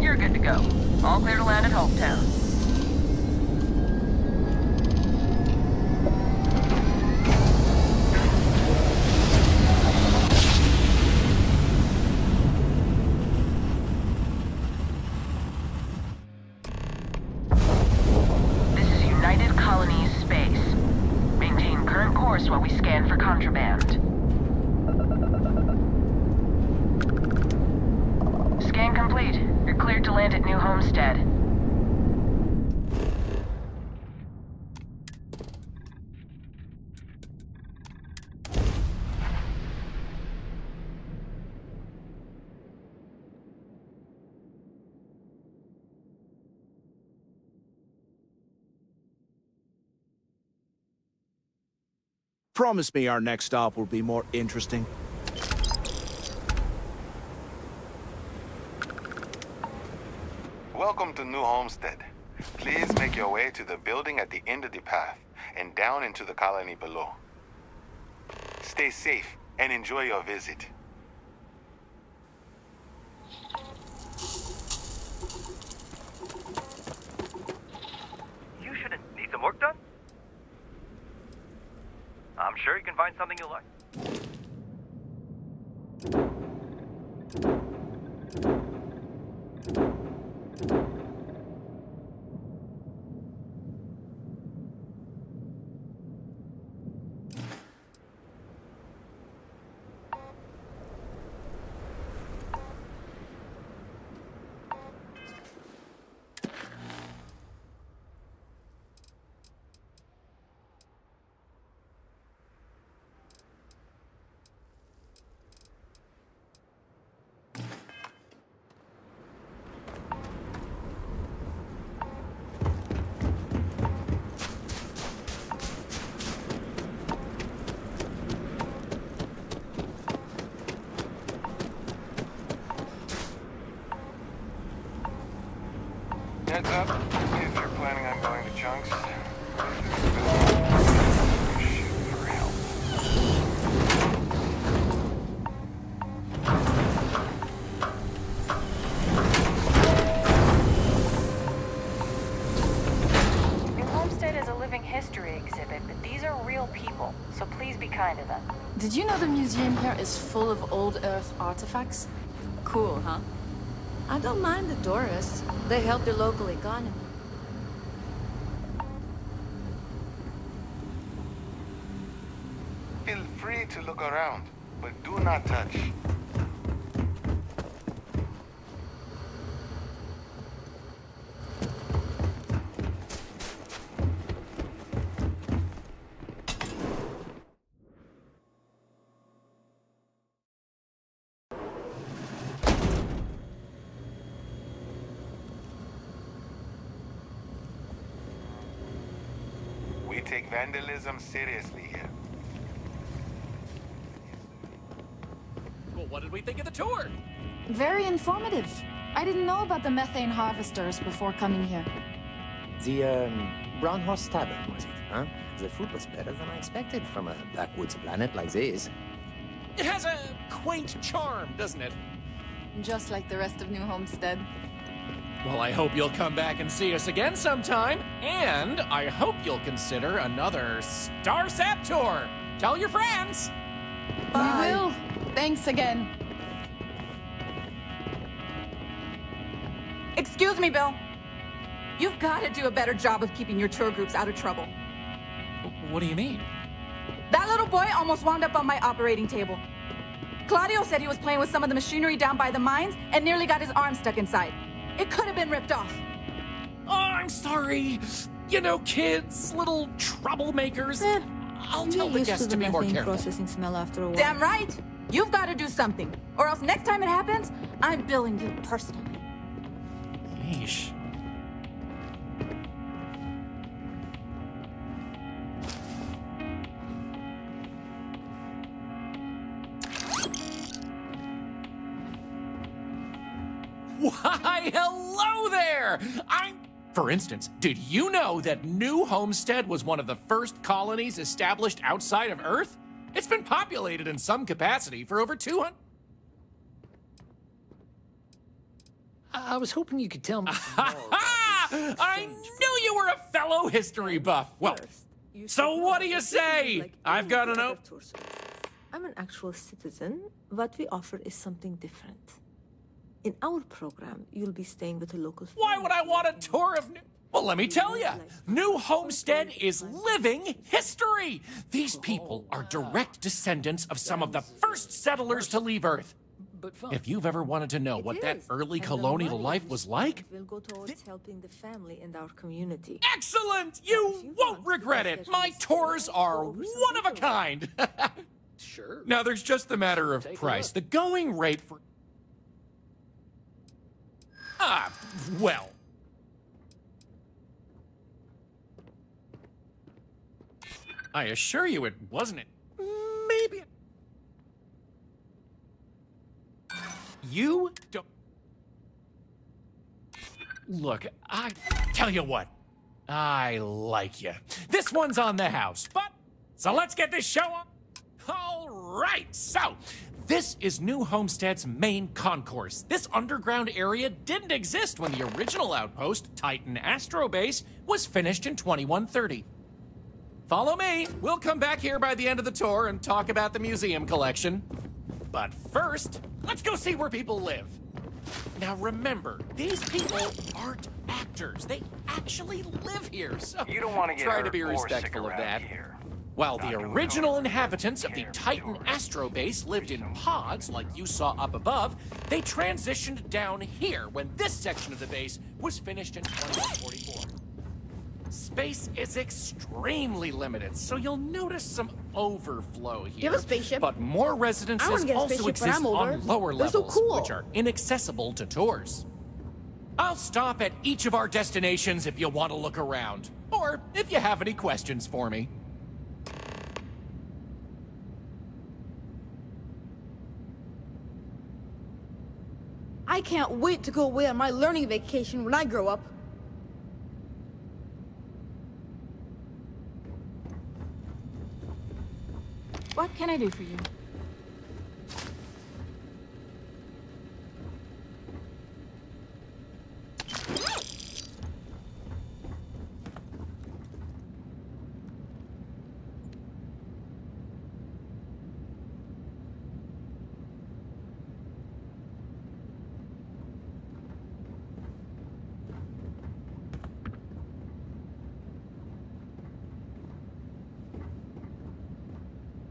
You're good to go. All clear to land at Hopetown. This is United Colonies space. Maintain current course while we scan for contraband. Scan complete. You're cleared to land at New Homestead. Promise me our next stop will be more interesting. Welcome to New Homestead. Please make your way to the building at the end of the path and down into the colony below. Stay safe and enjoy your visit. You shouldn't need some work done? I'm sure you can find something you like. Heads up, if you're planning on going to Chunks, shoot for help. New Homestead is a living history exhibit, but these are real people, so please be kind to them. Did you know the museum here is full of old Earth artifacts? Cool, huh? I don't mind the tourists. They help the local economy. Feel free to look around, but do not touch. We take vandalism seriously here. Well, what did we think of the tour? Very informative. I didn't know about the methane harvesters before coming here. The, Brown Horse Tavern, was it, huh? The food was better than I expected from a backwoods planet like this. It has a quaint charm, doesn't it? Just like the rest of New Homestead. Well, I hope you'll come back and see us again sometime. And I hope you'll consider another Star Sap tour. Tell your friends. Bye. We will. Thanks again. Excuse me, Bill. You've got to do a better job of keeping your tour groups out of trouble. What do you mean? That little boy almost wound up on my operating table. Claudio said he was playing with some of the machinery down by the mines and nearly got his arm stuck inside. It could have been ripped off. Oh, I'm sorry. You know, kids, little troublemakers. I'll tell the guests to be more careful. Processing smell after a while. Damn right. You've got to do something, or else next time it happens, I'm billing you personally. Yeesh. Why, hello there! For instance, did you know that New Homestead was one of the first colonies established outside of Earth? It's been populated in some capacity for over 200... I was hoping you could tell me I knew you were a fellow history buff. Well, so what do you say? I've got an open... I'm an actual citizen. What we offer is something different. In our program, you'll be staying with a local... Why would I want a tour of New... Well, let me tell you, New Homestead is living history. These people are direct descendants of some of the first settlers to leave Earth. If you've ever wanted to know what that early colonial life was like... We'll go towards helping the family and our community. Excellent! You won't regret it. My tours are one of a kind. Sure. Now, there's just the matter of price. The going rate for... well. I assure you it wasn't it. Maybe. You don't... Look, I tell you what. I like you. This one's on the house, but... So let's get this show on. All right, so... This is New Homestead's main concourse. This underground area didn't exist when the original outpost, Titan Astro Base, was finished in 2130. Follow me. We'll come back here by the end of the tour and talk about the museum collection. But first, let's go see where people live. Now remember, these people aren't actors. They actually live here, so you don't want to get try hurt to be or respectful sick of that. here. While the original inhabitants of the Titan Astro Base lived in pods like you saw up above, they transitioned down here when this section of the base was finished in 2144. Space is extremely limited, so you'll notice some overflow here. You have a spaceship? But more residences also exist on lower levels, which are inaccessible to tours. I'll stop at each of our destinations if you want to look around, or if you have any questions for me. I can't wait to go away on my learning vacation when I grow up. What can I do for you?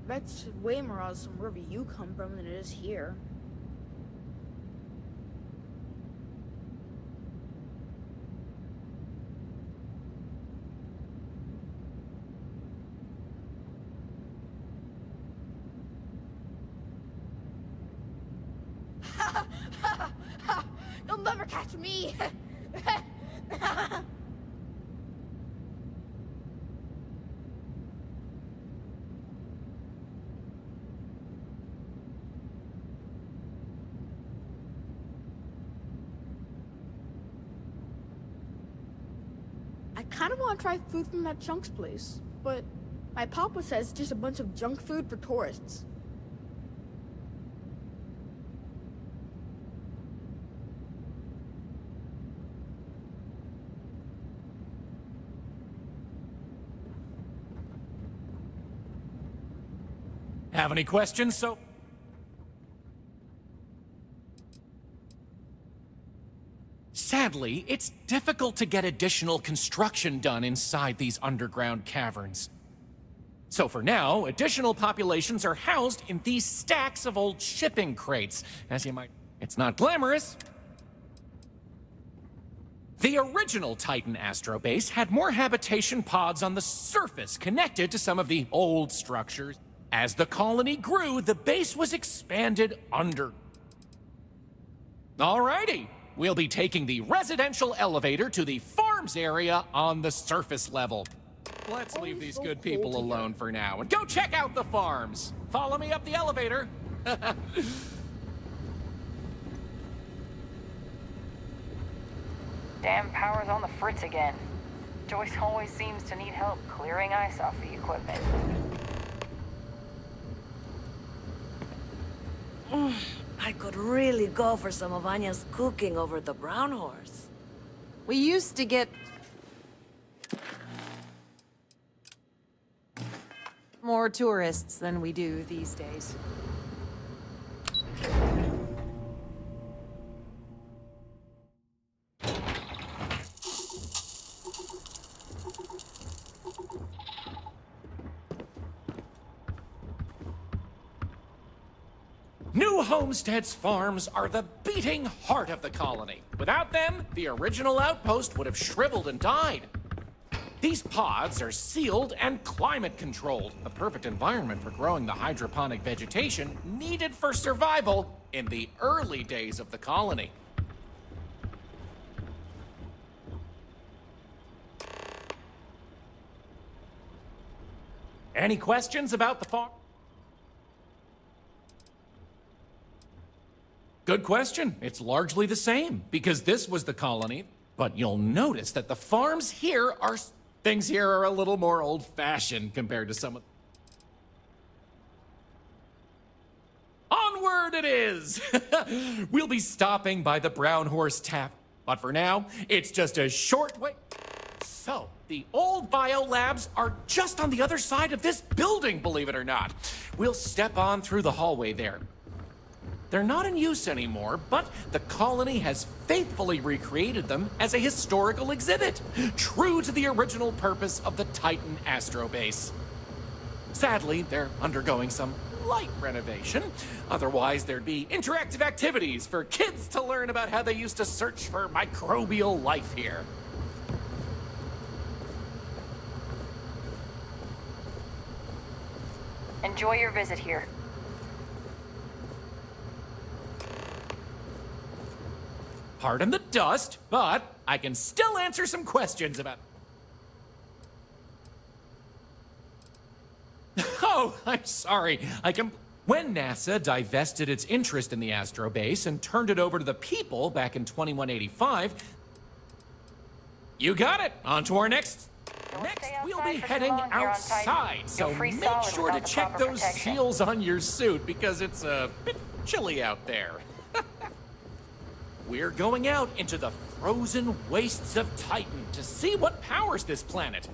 That's way more awesome wherever you come from than it is here. You'll never catch me! I kind of want to try food from that Chunk's place, but my papa says it's just a bunch of junk food for tourists. Have any questions, so? Sadly, it's difficult to get additional construction done inside these underground caverns. So for now, additional populations are housed in these stacks of old shipping crates. As you might... It's not glamorous. The original Titan Astrobase had more habitation pods on the surface connected to some of the old structures. As the colony grew, the base was expanded under. Alrighty. We'll be taking the residential elevator to the farms area on the surface level. Let's leave these good people alone for now and go check out the farms. Follow me up the elevator. Damn power's on the fritz again. Joyce always seems to need help clearing ice off the equipment. I could really go for some of Anya's cooking over the Brown Horse. We used to get more tourists than we do these days. New homesteads farms are the beating heart of the colony. Without them, the original outpost would have shriveled and died. These pods are sealed and climate controlled, a perfect environment for growing the hydroponic vegetation needed for survival in the early days of the colony. Any questions about the farm? Good question. It's largely the same, because this was the colony. But you'll notice that the farms here are... Things here are a little more old-fashioned compared to some of... Onward it is! We'll be stopping by the Brown Horse Tap. But for now, it's just a short way... So, the old biolabs are just on the other side of this building, believe it or not. We'll step on through the hallway there. They're not in use anymore, but the colony has faithfully recreated them as a historical exhibit, true to the original purpose of the Titan Astrobase. Sadly, they're undergoing some light renovation. Otherwise, there'd be interactive activities for kids to learn about how they used to search for microbial life here. Enjoy your visit here. Pardon the dust, but I can still answer some questions about... Oh, I'm sorry. When NASA divested its interest in the Astrobase and turned it over to the people back in 2185... You got it! On to our next... Next, we'll be heading outside, so make sure to check those seals on your suit because it's a bit chilly out there. We're going out into the frozen wastes of Titan to see what powers this planet.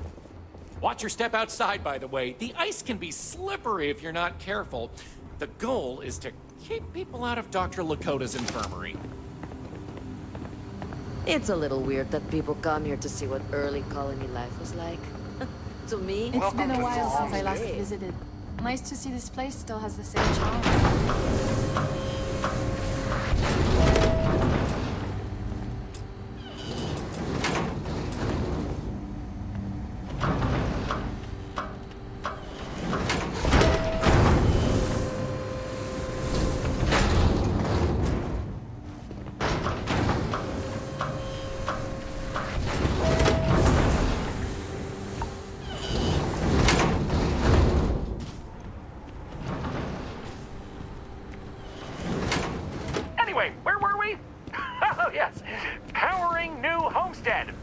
Watch your step outside, by the way. The ice can be slippery if you're not careful. The goal is to keep people out of Dr. Lakota's infirmary. It's a little weird that people come here to see what early colony life was like. To me, It's been a while since I last visited. Nice to see this place still has the same charm. Anyway, where were we? Oh, yes. Powering New Homestead.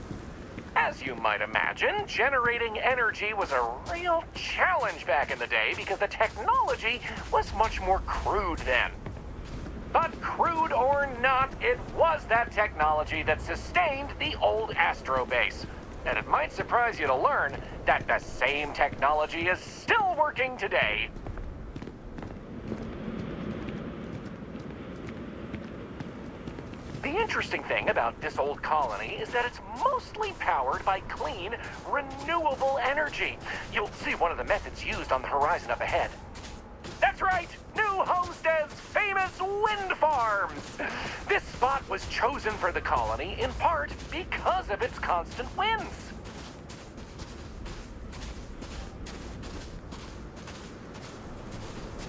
As you might imagine, generating energy was a real challenge back in the day because the technology was much more crude then. But crude or not, it was that technology that sustained the old Astro base. And it might surprise you to learn that the same technology is still working today. The interesting thing about this old colony is that it's mostly powered by clean, renewable energy. You'll see one of the methods used on the horizon up ahead. That's right! New Homestead's famous wind farms! This spot was chosen for the colony in part because of its constant winds.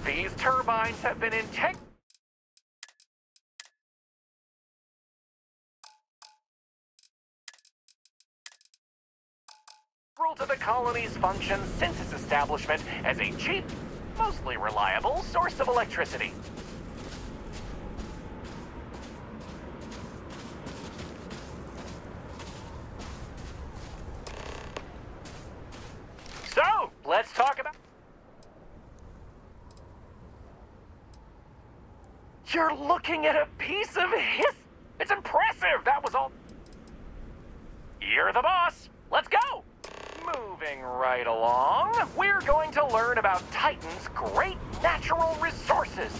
These turbines have been integral to the colony's function since its establishment as a cheap, mostly reliable source of electricity. So, let's talk about... You're looking at a piece of history. It's impressive. That was all. You're the boss. Let's go. Moving right along, we're going to learn about Titan's great natural resources.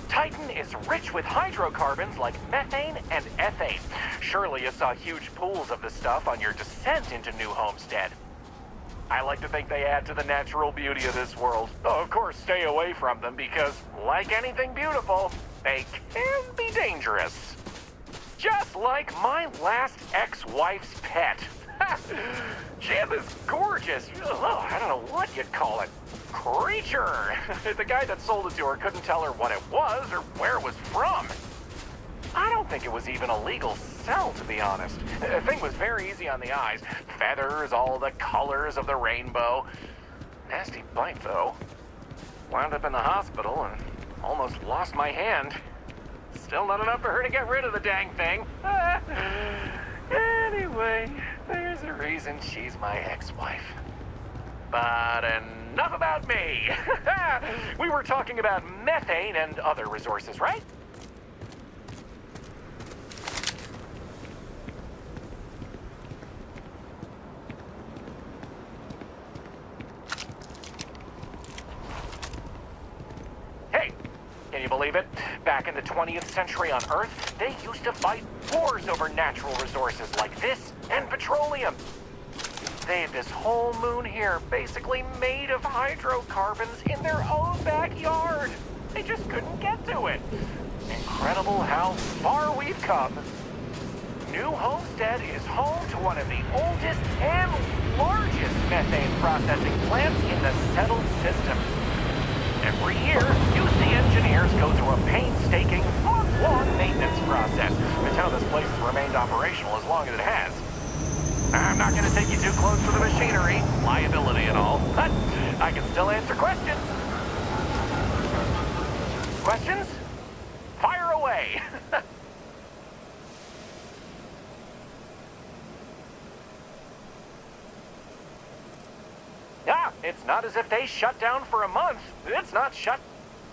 Titan is rich with hydrocarbons like methane and ethane. Surely you saw huge pools of the stuff on your descent into New Homestead. I like to think they add to the natural beauty of this world. Of course, stay away from them because, like anything beautiful, they can be dangerous. Just like my last ex-wife's pet. She had this gorgeous, I don't know what you'd call it, creature. The guy that sold it to her couldn't tell her what it was or where it was from. I don't think it was even a legal sell, to be honest. The thing was very easy on the eyes. Feathers, all the colors of the rainbow. Nasty bite, though. Wound up in the hospital and almost lost my hand. Still not enough for her to get rid of the dang thing. Anyway, there's a reason she's my ex-wife. But enough about me. We were talking about methane and other resources, right? Hey, can you believe it? Back in the 20th century on Earth, they used to fight wars over natural resources like this and petroleum. They had this whole moon here basically made of hydrocarbons in their own backyard. They just couldn't get to it. Incredible how far we've come. New Homestead is home to one of the oldest and largest methane processing plants in the settled system. Every year, UC engineers go through a painstaking, month-long maintenance process. It's how this place has remained operational as long as it has. I'm not going to take you too close to the machinery, liability and all, but I can still answer questions. Questions? Fire away. it's not as if they shut down for a month. It's not shut.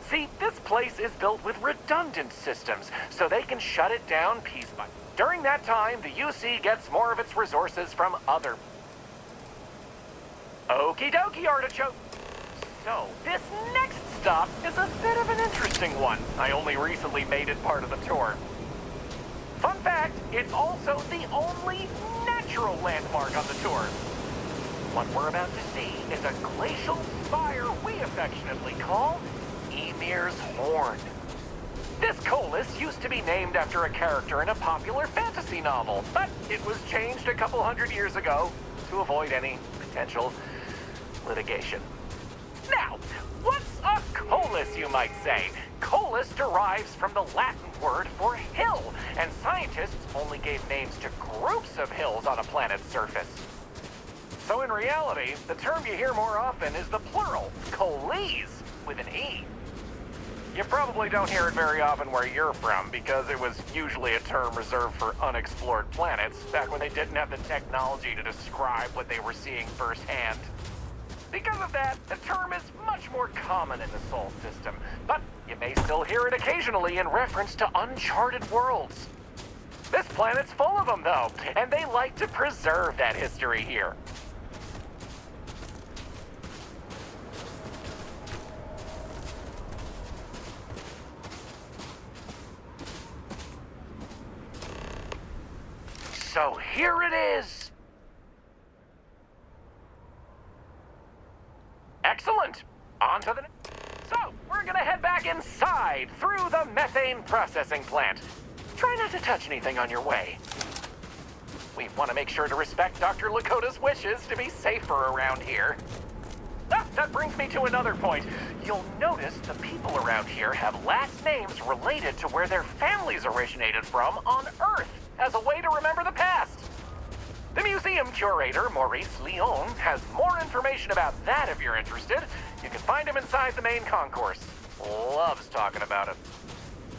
See, this place is built with redundant systems, so they can shut it down piece by. During that time, the UC gets more of its resources from other. Okie dokie, Artichoke. So, this next stop is a bit of an interesting one. I only recently made it part of the tour. Fun fact, it's also the only natural landmark on the tour. What we're about to see is a glacial spire we affectionately call Emir's Horn. This colus used to be named after a character in a popular fantasy novel, but it was changed a couple hundred years ago to avoid any potential litigation. Now, what's a colus, you might say? Colus derives from the Latin word for hill, and scientists only gave names to groups of hills on a planet's surface. So in reality, the term you hear more often is the plural, coles, with an E. You probably don't hear it very often where you're from, because it was usually a term reserved for unexplored planets, back when they didn't have the technology to describe what they were seeing firsthand. Because of that, the term is much more common in the Sol system, but you may still hear it occasionally in reference to uncharted worlds. This planet's full of them, though, and they like to preserve that history here. So here it is. Excellent. On to the next. So, we're gonna head back inside through the methane processing plant. Try not to touch anything on your way. We want to make sure to respect Dr. Lakota's wishes to be safer around here. Ah, that brings me to another point. You'll notice the people around here have last names related to where their families originated from on Earth, as a way to remember the past. The museum curator, Maurice Leon, has more information about that if you're interested. You can find him inside the main concourse. Loves talking about it.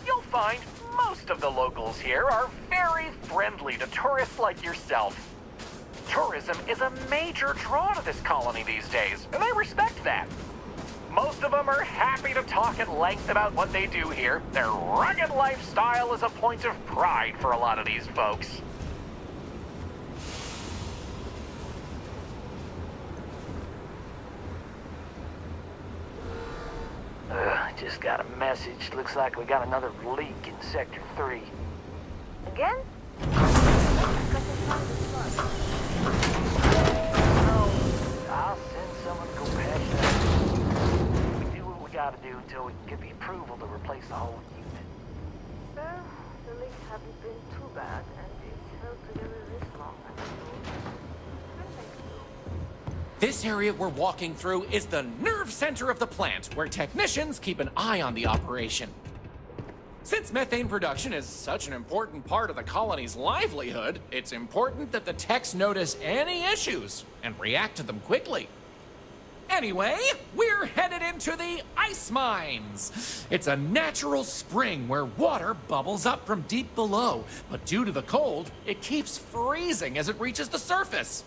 You'll find most of the locals here are very friendly to tourists like yourself. Tourism is a major draw to this colony these days, and they respect that. Most of them are happy to talk at length about what they do here. Their rugged lifestyle is a point of pride for a lot of these folks. Just got a message. Looks like we got another leak in Sector 3. Again? I'll send someone to go patch that. We do what we gotta do until we can get the approval to replace the whole unit. Well, the leaks haven't been too bad, and it's held together this long. This area we're walking through is the nerve center of the plant, where technicians keep an eye on the operation. Since methane production is such an important part of the colony's livelihood, it's important that the techs notice any issues and react to them quickly. Anyway, we're headed into the ice mines. It's a natural spring where water bubbles up from deep below, but due to the cold, it keeps freezing as it reaches the surface.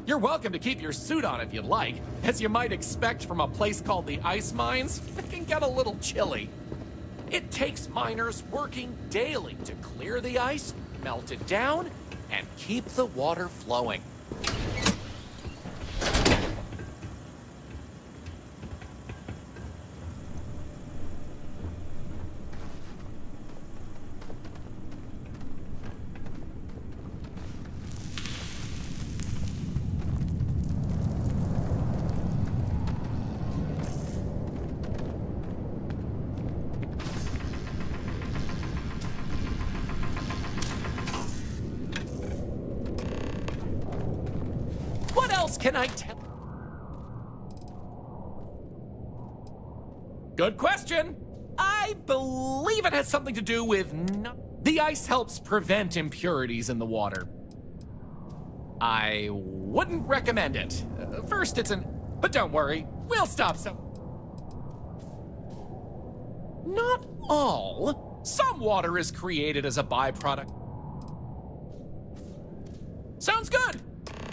You're welcome to keep your suit on if you'd like. As you might expect from a place called the ice mines, it can get a little chilly. It takes miners working daily to clear the ice, melt it down, and keep the water flowing. Can I tell? Good question. I believe it has something to do with the ice helps prevent impurities in the water. I wouldn't recommend it. First, but don't worry, we'll stop some. Not all. Some water is created as a byproduct. Sounds good.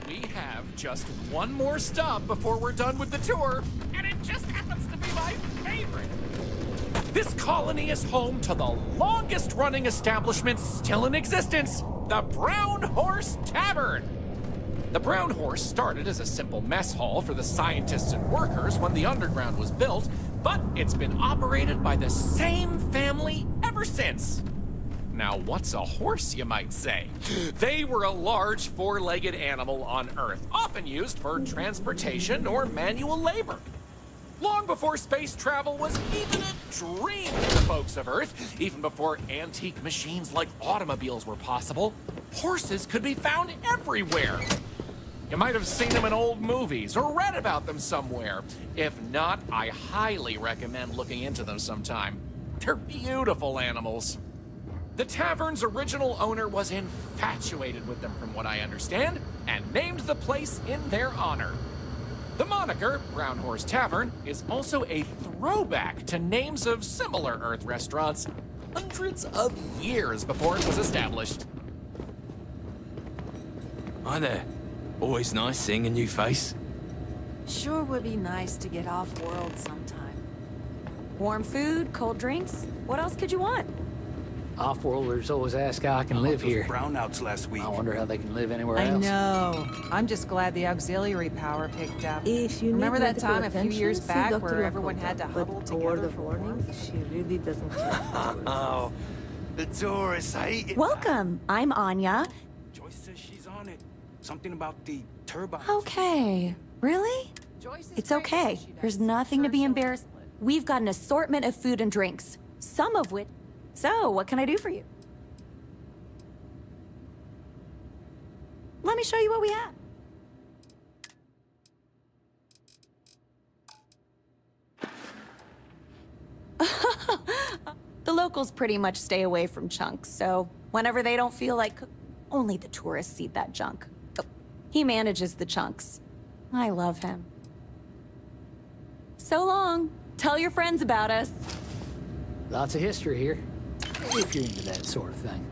We have just one more stop before we're done with the tour, and it just happens to be my favorite. This colony is home to the longest-running establishment still in existence, the Brown Horse Tavern. The Brown Horse started as a simple mess hall for the scientists and workers when the underground was built, but it's been operated by the same family ever since. Now, what's a horse, you might say? They were a large four-legged animal on Earth, often used for transportation or manual labor. Long before space travel was even a dream to the folks of Earth, even before antique machines like automobiles were possible, horses could be found everywhere. You might have seen them in old movies or read about them somewhere. If not, I highly recommend looking into them sometime. They're beautiful animals. The tavern's original owner was infatuated with them, from what I understand, and named the place in their honor. The moniker, Brown Horse Tavern, is also a throwback to names of similar Earth restaurants hundreds of years before it was established. Hi there. Always nice seeing a new face. Sure would be nice to get off-world sometime. Warm food, cold drinks, what else could you want? Off-worlders always ask how I can live here. Brownouts last week. I wonder how they can live anywhere else. I know. I'm just glad the auxiliary power picked up. If you Remember need that time a few attention, years see back Dr. where everyone Lakota, had to huddle but a word together of for warning, she really doesn't care. Oh, the tourists hate it. Welcome. I'm Anya. Joyce says she's on it. Something about the turbine. Okay. Really? It's okay. There's nothing to be embarrassed. We've got an assortment of food and drinks, some of which... So, what can I do for you? Let me show you what we have. The locals pretty much stay away from chunks, so whenever they don't feel like only the tourists eat that junk. Oh, he manages the chunks. I love him. So long. Tell your friends about us. Lots of history here, if you're into that sort of thing.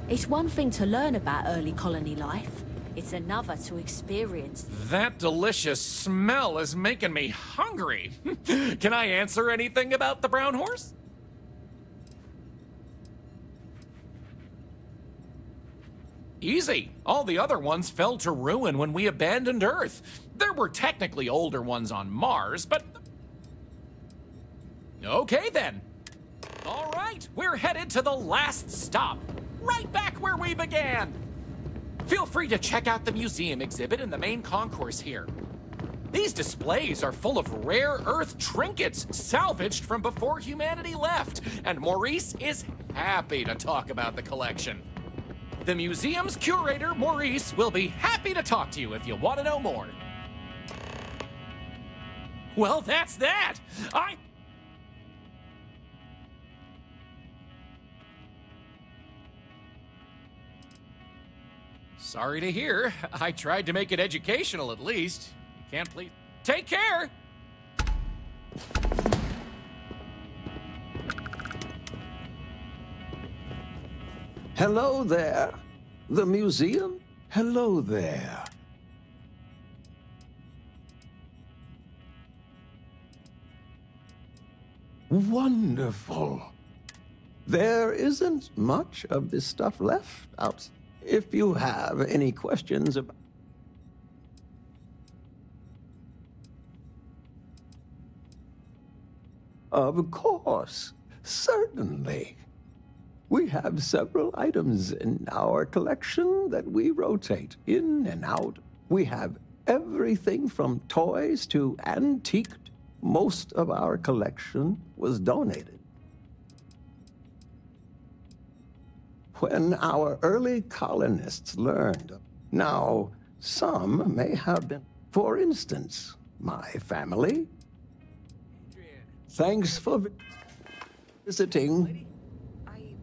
It's one thing to learn about early colony life. It's another to experience. That delicious smell is making me hungry. Can I answer anything about the Brown Horse? Easy. All the other ones fell to ruin when we abandoned Earth. There were technically older ones on Mars, but... Okay then. All right, we're headed to the last stop. Right back where we began. Feel free to check out the museum exhibit in the main concourse here. These displays are full of rare Earth trinkets salvaged from before humanity left, and Maurice is happy to talk about the collection. The museum's curator, Maurice, will be happy to talk to you if you want to know more. Well, that's that. Sorry to hear. I tried to make it educational at least. You can't please... Take care! Hello there. The museum? Hello there. Wonderful. There isn't much of this stuff left out. If you have any questions about... Of course. Certainly. We have several items in our collection that we rotate in and out. We have everything from toys to antique. Most of our collection was donated. When our early colonists learned. Now, Some may have been. For instance, my family. Thanks for visiting. I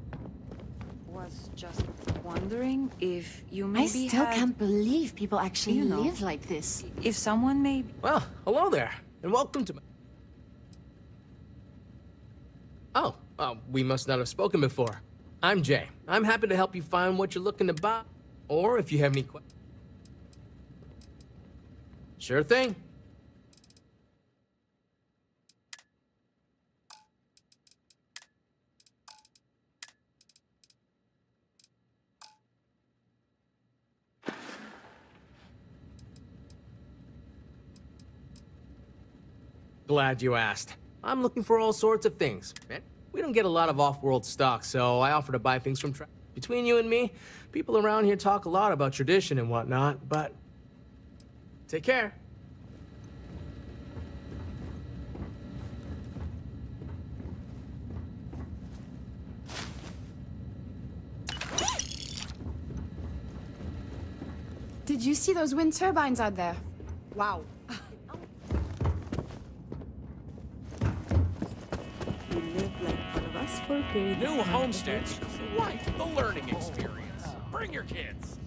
was just wondering if you I maybe still had... can't believe people actually you know, live like this. If someone may... Well, hello there, and welcome to my... Oh, we must not have spoken before. I'm Jay. I'm happy to help you find what you're looking to buy, or if you have any questions. Sure thing. Glad you asked. I'm looking for all sorts of things. We don't get a lot of off-world stock, so I offer to buy things from Between you and me, people around here talk a lot about tradition and whatnot, but... Take care. Did you see those wind turbines out there? Wow. You live like one of us for a period New of time. homesteads, right? The learning experience. Bring your kids.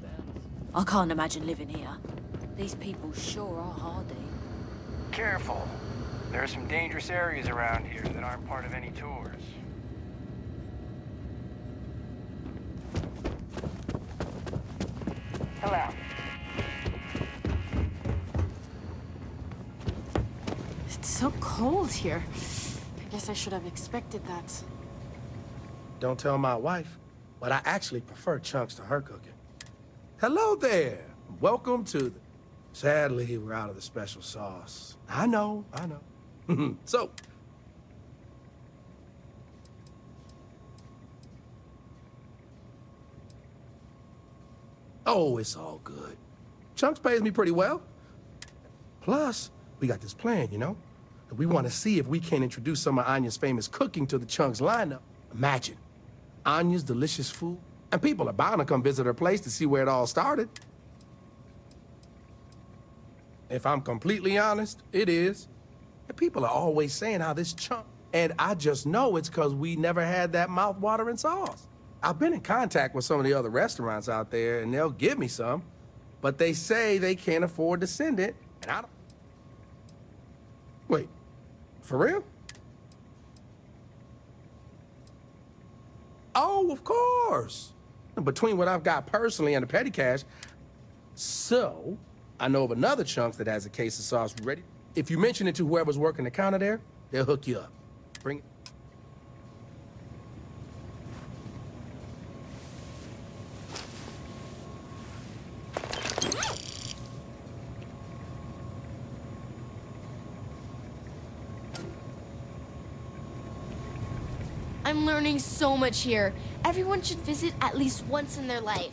I can't imagine living here. These people sure are hardy. Careful. There are some dangerous areas around here that aren't part of any tours. Hello. It's so cold here. I guess I should have expected that. Don't tell my wife, but I actually prefer chunks to her cooking. Hello there. Welcome to the... Sadly, we're out of the special sauce. I know. So... Oh, it's all good. Chunks pays me pretty well. Plus, we got this plan, you know? And we want to see if we can introduce some of Anya's famous cooking to the Chunks lineup. Imagine, Anya's delicious food, and people are bound to come visit her place to see where it all started. If I'm completely honest, it is. And people are always saying how this chunk, and I just know it's because we never had that mouth-watering sauce. I've been in contact with some of the other restaurants out there, and they'll give me some, but they say they can't afford to send it, and I don't... Wait, for real? Oh, of course. Between what I've got personally and the petty cash, so I know of another chunk that has a case of sauce ready. If you mention it to whoever's working the counter there, they'll hook you up. Bring it. I'm learning so much here. Everyone should visit at least once in their life.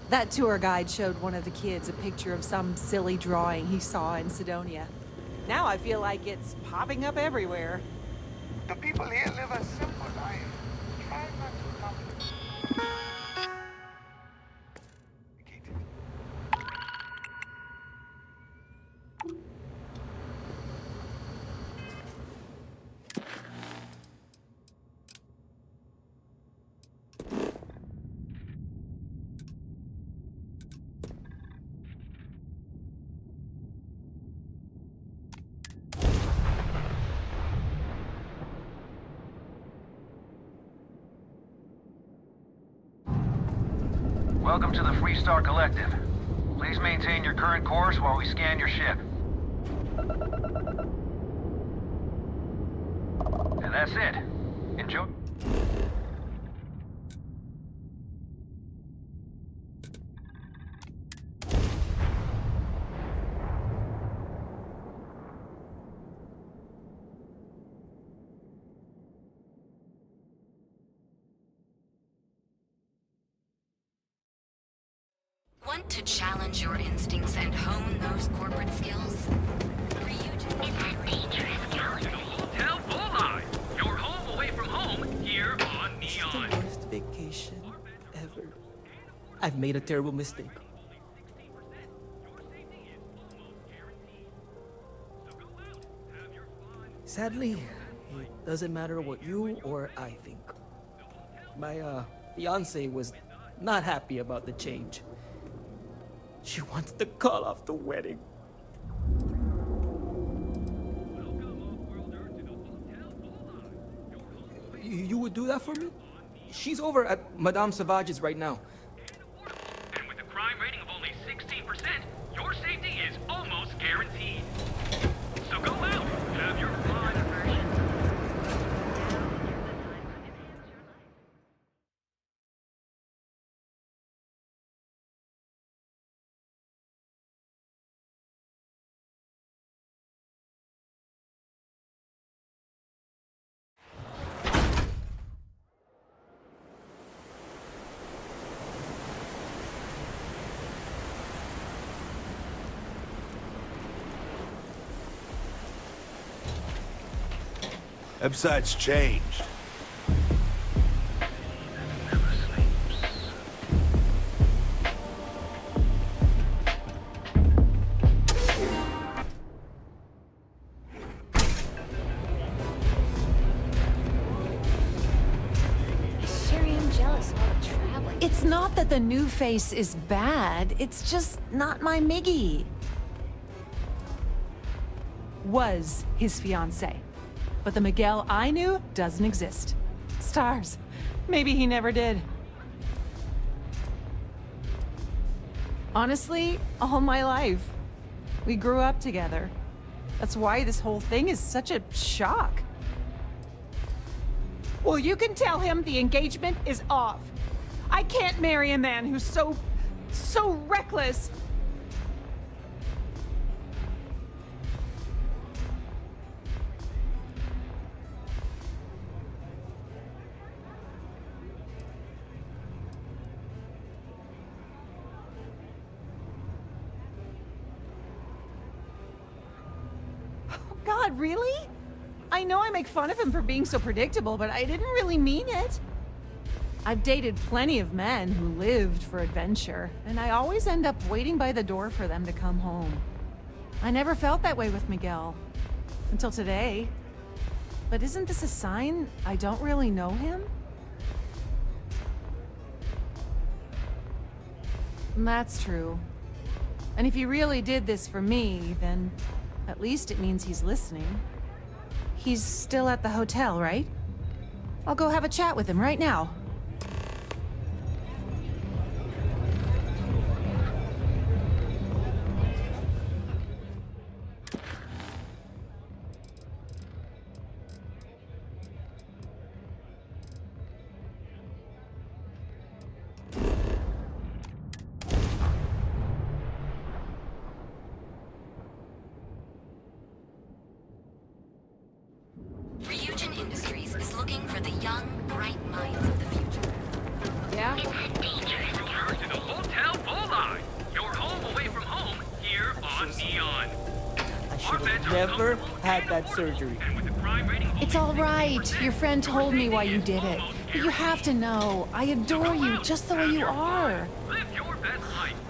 That tour guide showed one of the kids a picture of some silly drawing he saw in Sidonia. Now I feel like it's popping up everywhere. The people here live a simple life. Try not to complicate. Welcome to the Freestar Collective. Please maintain your current course while we scan your ship. And that's it. Enjoy. Want to challenge your instincts and hone those corporate skills? In that dangerous galaxy. Hotel Bullseye! Your home away from home, here on Neon. The worst vacation ever. I've made a terrible mistake. Sadly, it doesn't matter what you or I think. My, fiance was not happy about the change. She wanted to call off the wedding. You would do that for me? She's over at Madame Savage's right now. And with a crime rating of only 16%, your safety is almost guaranteed. So go out, have your fun. Website's changed. It's not that the new face is bad, it's just not my Miggy. Was his fiancé. But the Miguel I knew doesn't exist. Stars. Maybe he never did. Honestly, all my life. We grew up together. That's why this whole thing is such a shock. Well, you can tell him the engagement is off. I can't marry a man who's so reckless. God, really? I know I make fun of him for being so predictable, but I didn't really mean it. I've dated plenty of men who lived for adventure, and I always end up waiting by the door for them to come home. I never felt that way with Miguel. Until today. But isn't this a sign I don't really know him? That's true. And if he really did this for me, then at least it means he's listening. He's still at the hotel, right? I'll go have a chat with him right now. Surgery. It's all right. Your friend told me why you did it. But you have to know, I adore you just the way you are.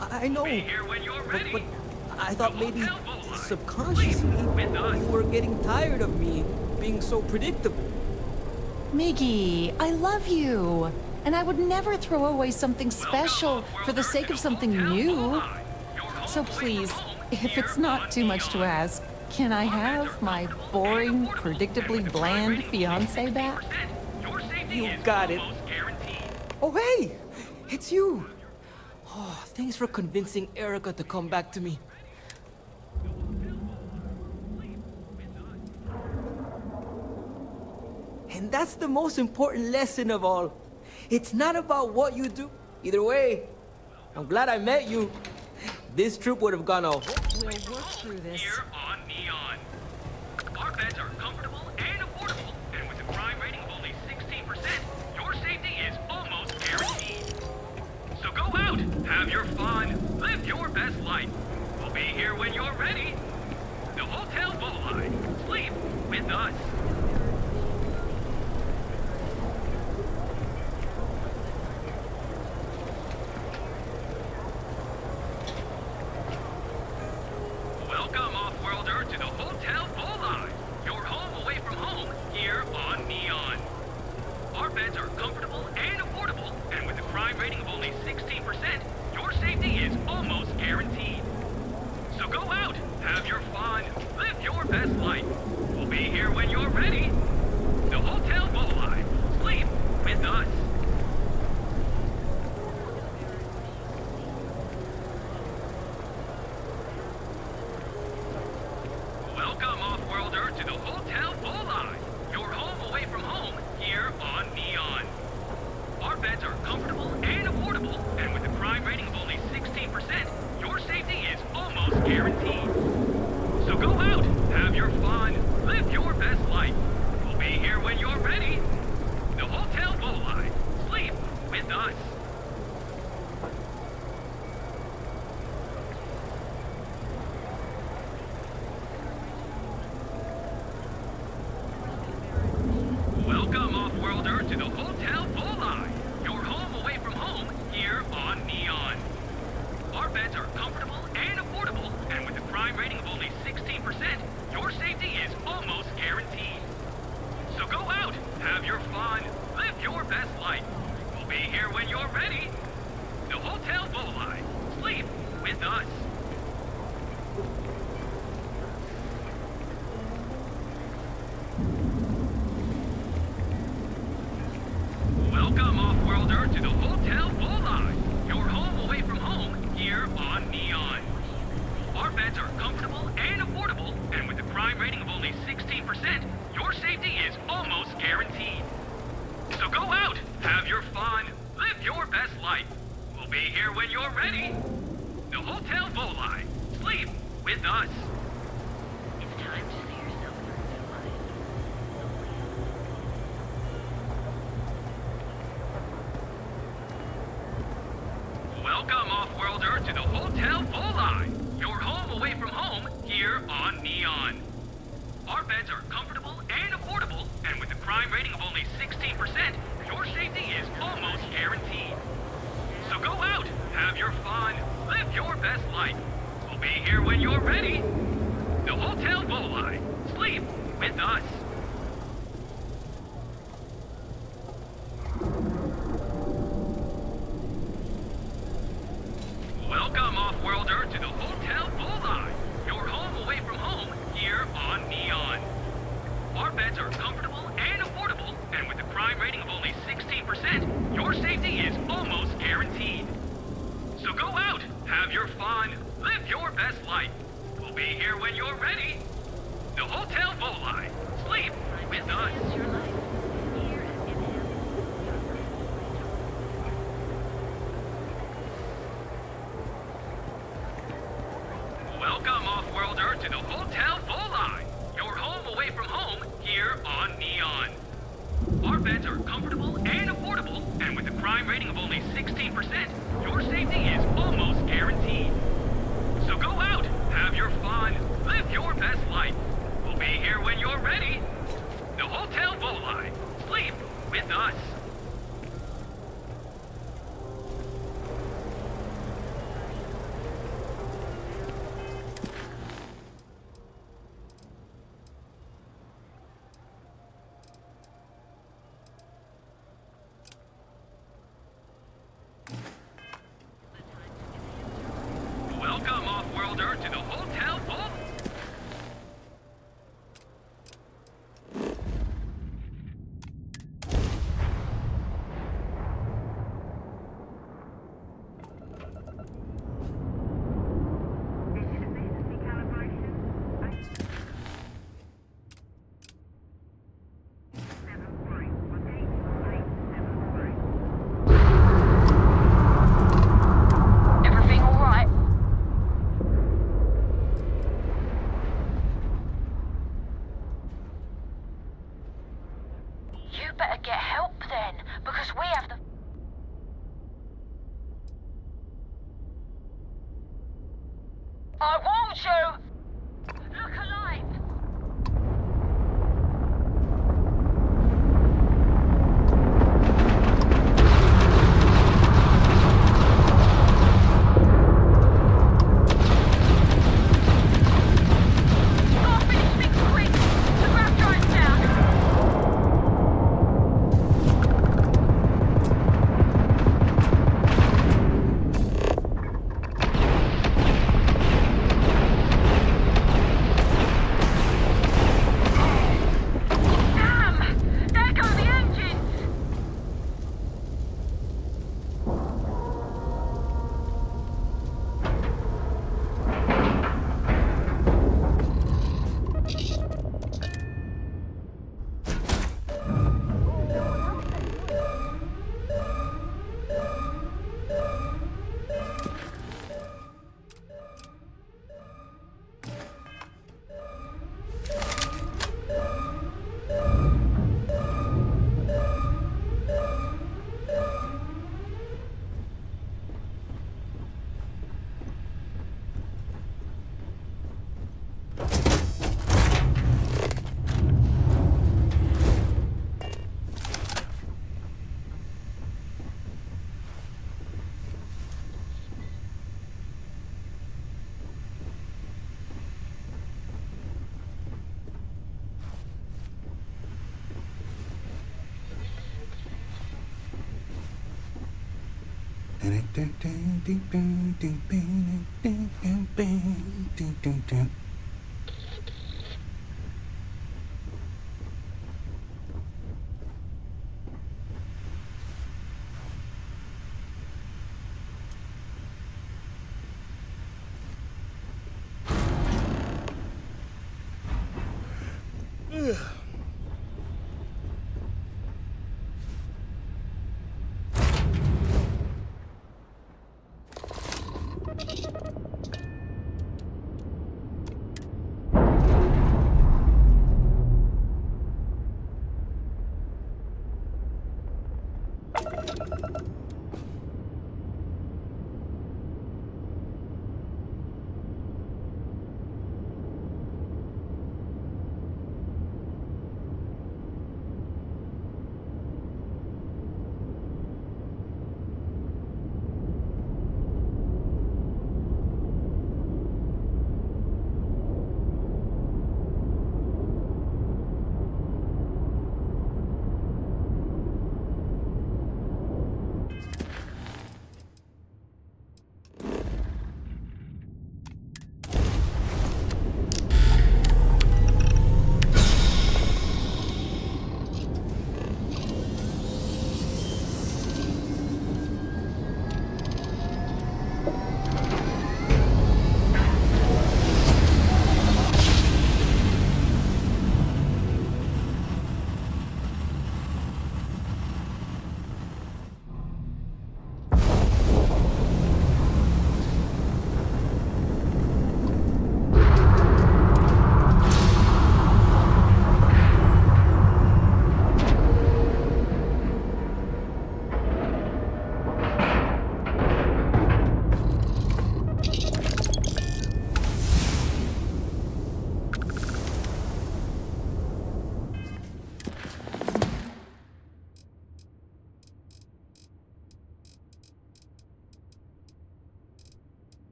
I know, but I thought maybe subconsciously you were getting tired of me being so predictable. Miggy, I love you. And I would never throw away something special for the sake of something new. So please, if it's not too much to ask, can I have my boring, predictably bland fiancé back? You got it. Oh, hey! It's you! Oh, thanks for convincing Erica to come back to me. And that's the most important lesson of all. It's not about what you do. Either way, I'm glad I met you. This trip would have gone off. We'll work through this. Here on Neon. Our beds are comfortable and affordable, and with a crime rating of only 16%, your safety is almost guaranteed. So go out, have your fun, live your best life. We'll be here when you're ready. The Hotel Bullseye. Sleep with us. Welcome, Off-Worlder, to the Hotel Bullseye, your home away Have your fun. Live your best life. We'll be here when you're ready. The Hotel Volai. Sleep with us. Welcome, off-worlder, to the Hotel Volai. Your home away from home here on Neon. Our beds are comfortable and affordable, and with a crime rating of only 16%, your safety is almost guaranteed. So go out, have your fun, live your best life. We'll be here when you're ready. The Hotel Volai. Sleep with us. Welcome, off-worlder, to the Hotel Volai. Your home away from home here on Neon. Our beds are comfortable and affordable, and with a crime rating of only 16%, your safety is almost guaranteed. So go out, have your fun, live your best life. We'll be here when you're ready. The Hotel Volai. Sleep with us. It's time to see yourself through a new life. Welcome, off-worlder, to the Hotel Volai. Your home away from home here on Neon. Our beds are comfortable and affordable, and with a crime rating of only 16%, your safety is almost guaranteed. So go out, have your fun, live your best life. We'll be here when you're ready. The Hotel Volai. Sleep with us. Welcome, off-worlder, to the Hotel Volai. Your home away from home here on Neon. Our beds are comfortable and affordable, and with a crime rating of only 16%, your safety is almost guaranteed. So go out, have your fun, live your best life. We'll be here when you're ready. The Hotel Volai. Sleep with us. Welcome, off-worlder, to the Hotel Volai. Your home away from home here on Neon. Our beds are comfortable and affordable, and with a crime rating of only 16%, your safety is almost guaranteed. So go out, have your fun, live your best life. We'll be here when you're ready. The Hotel Volai. Sleep with us. Welcome, off-worlder, to the Hotel Volai. Everything all right? You better get help then, because we have the... I warned you! Look alive! Gotta finish things quick! The grab drive's down! Ugh.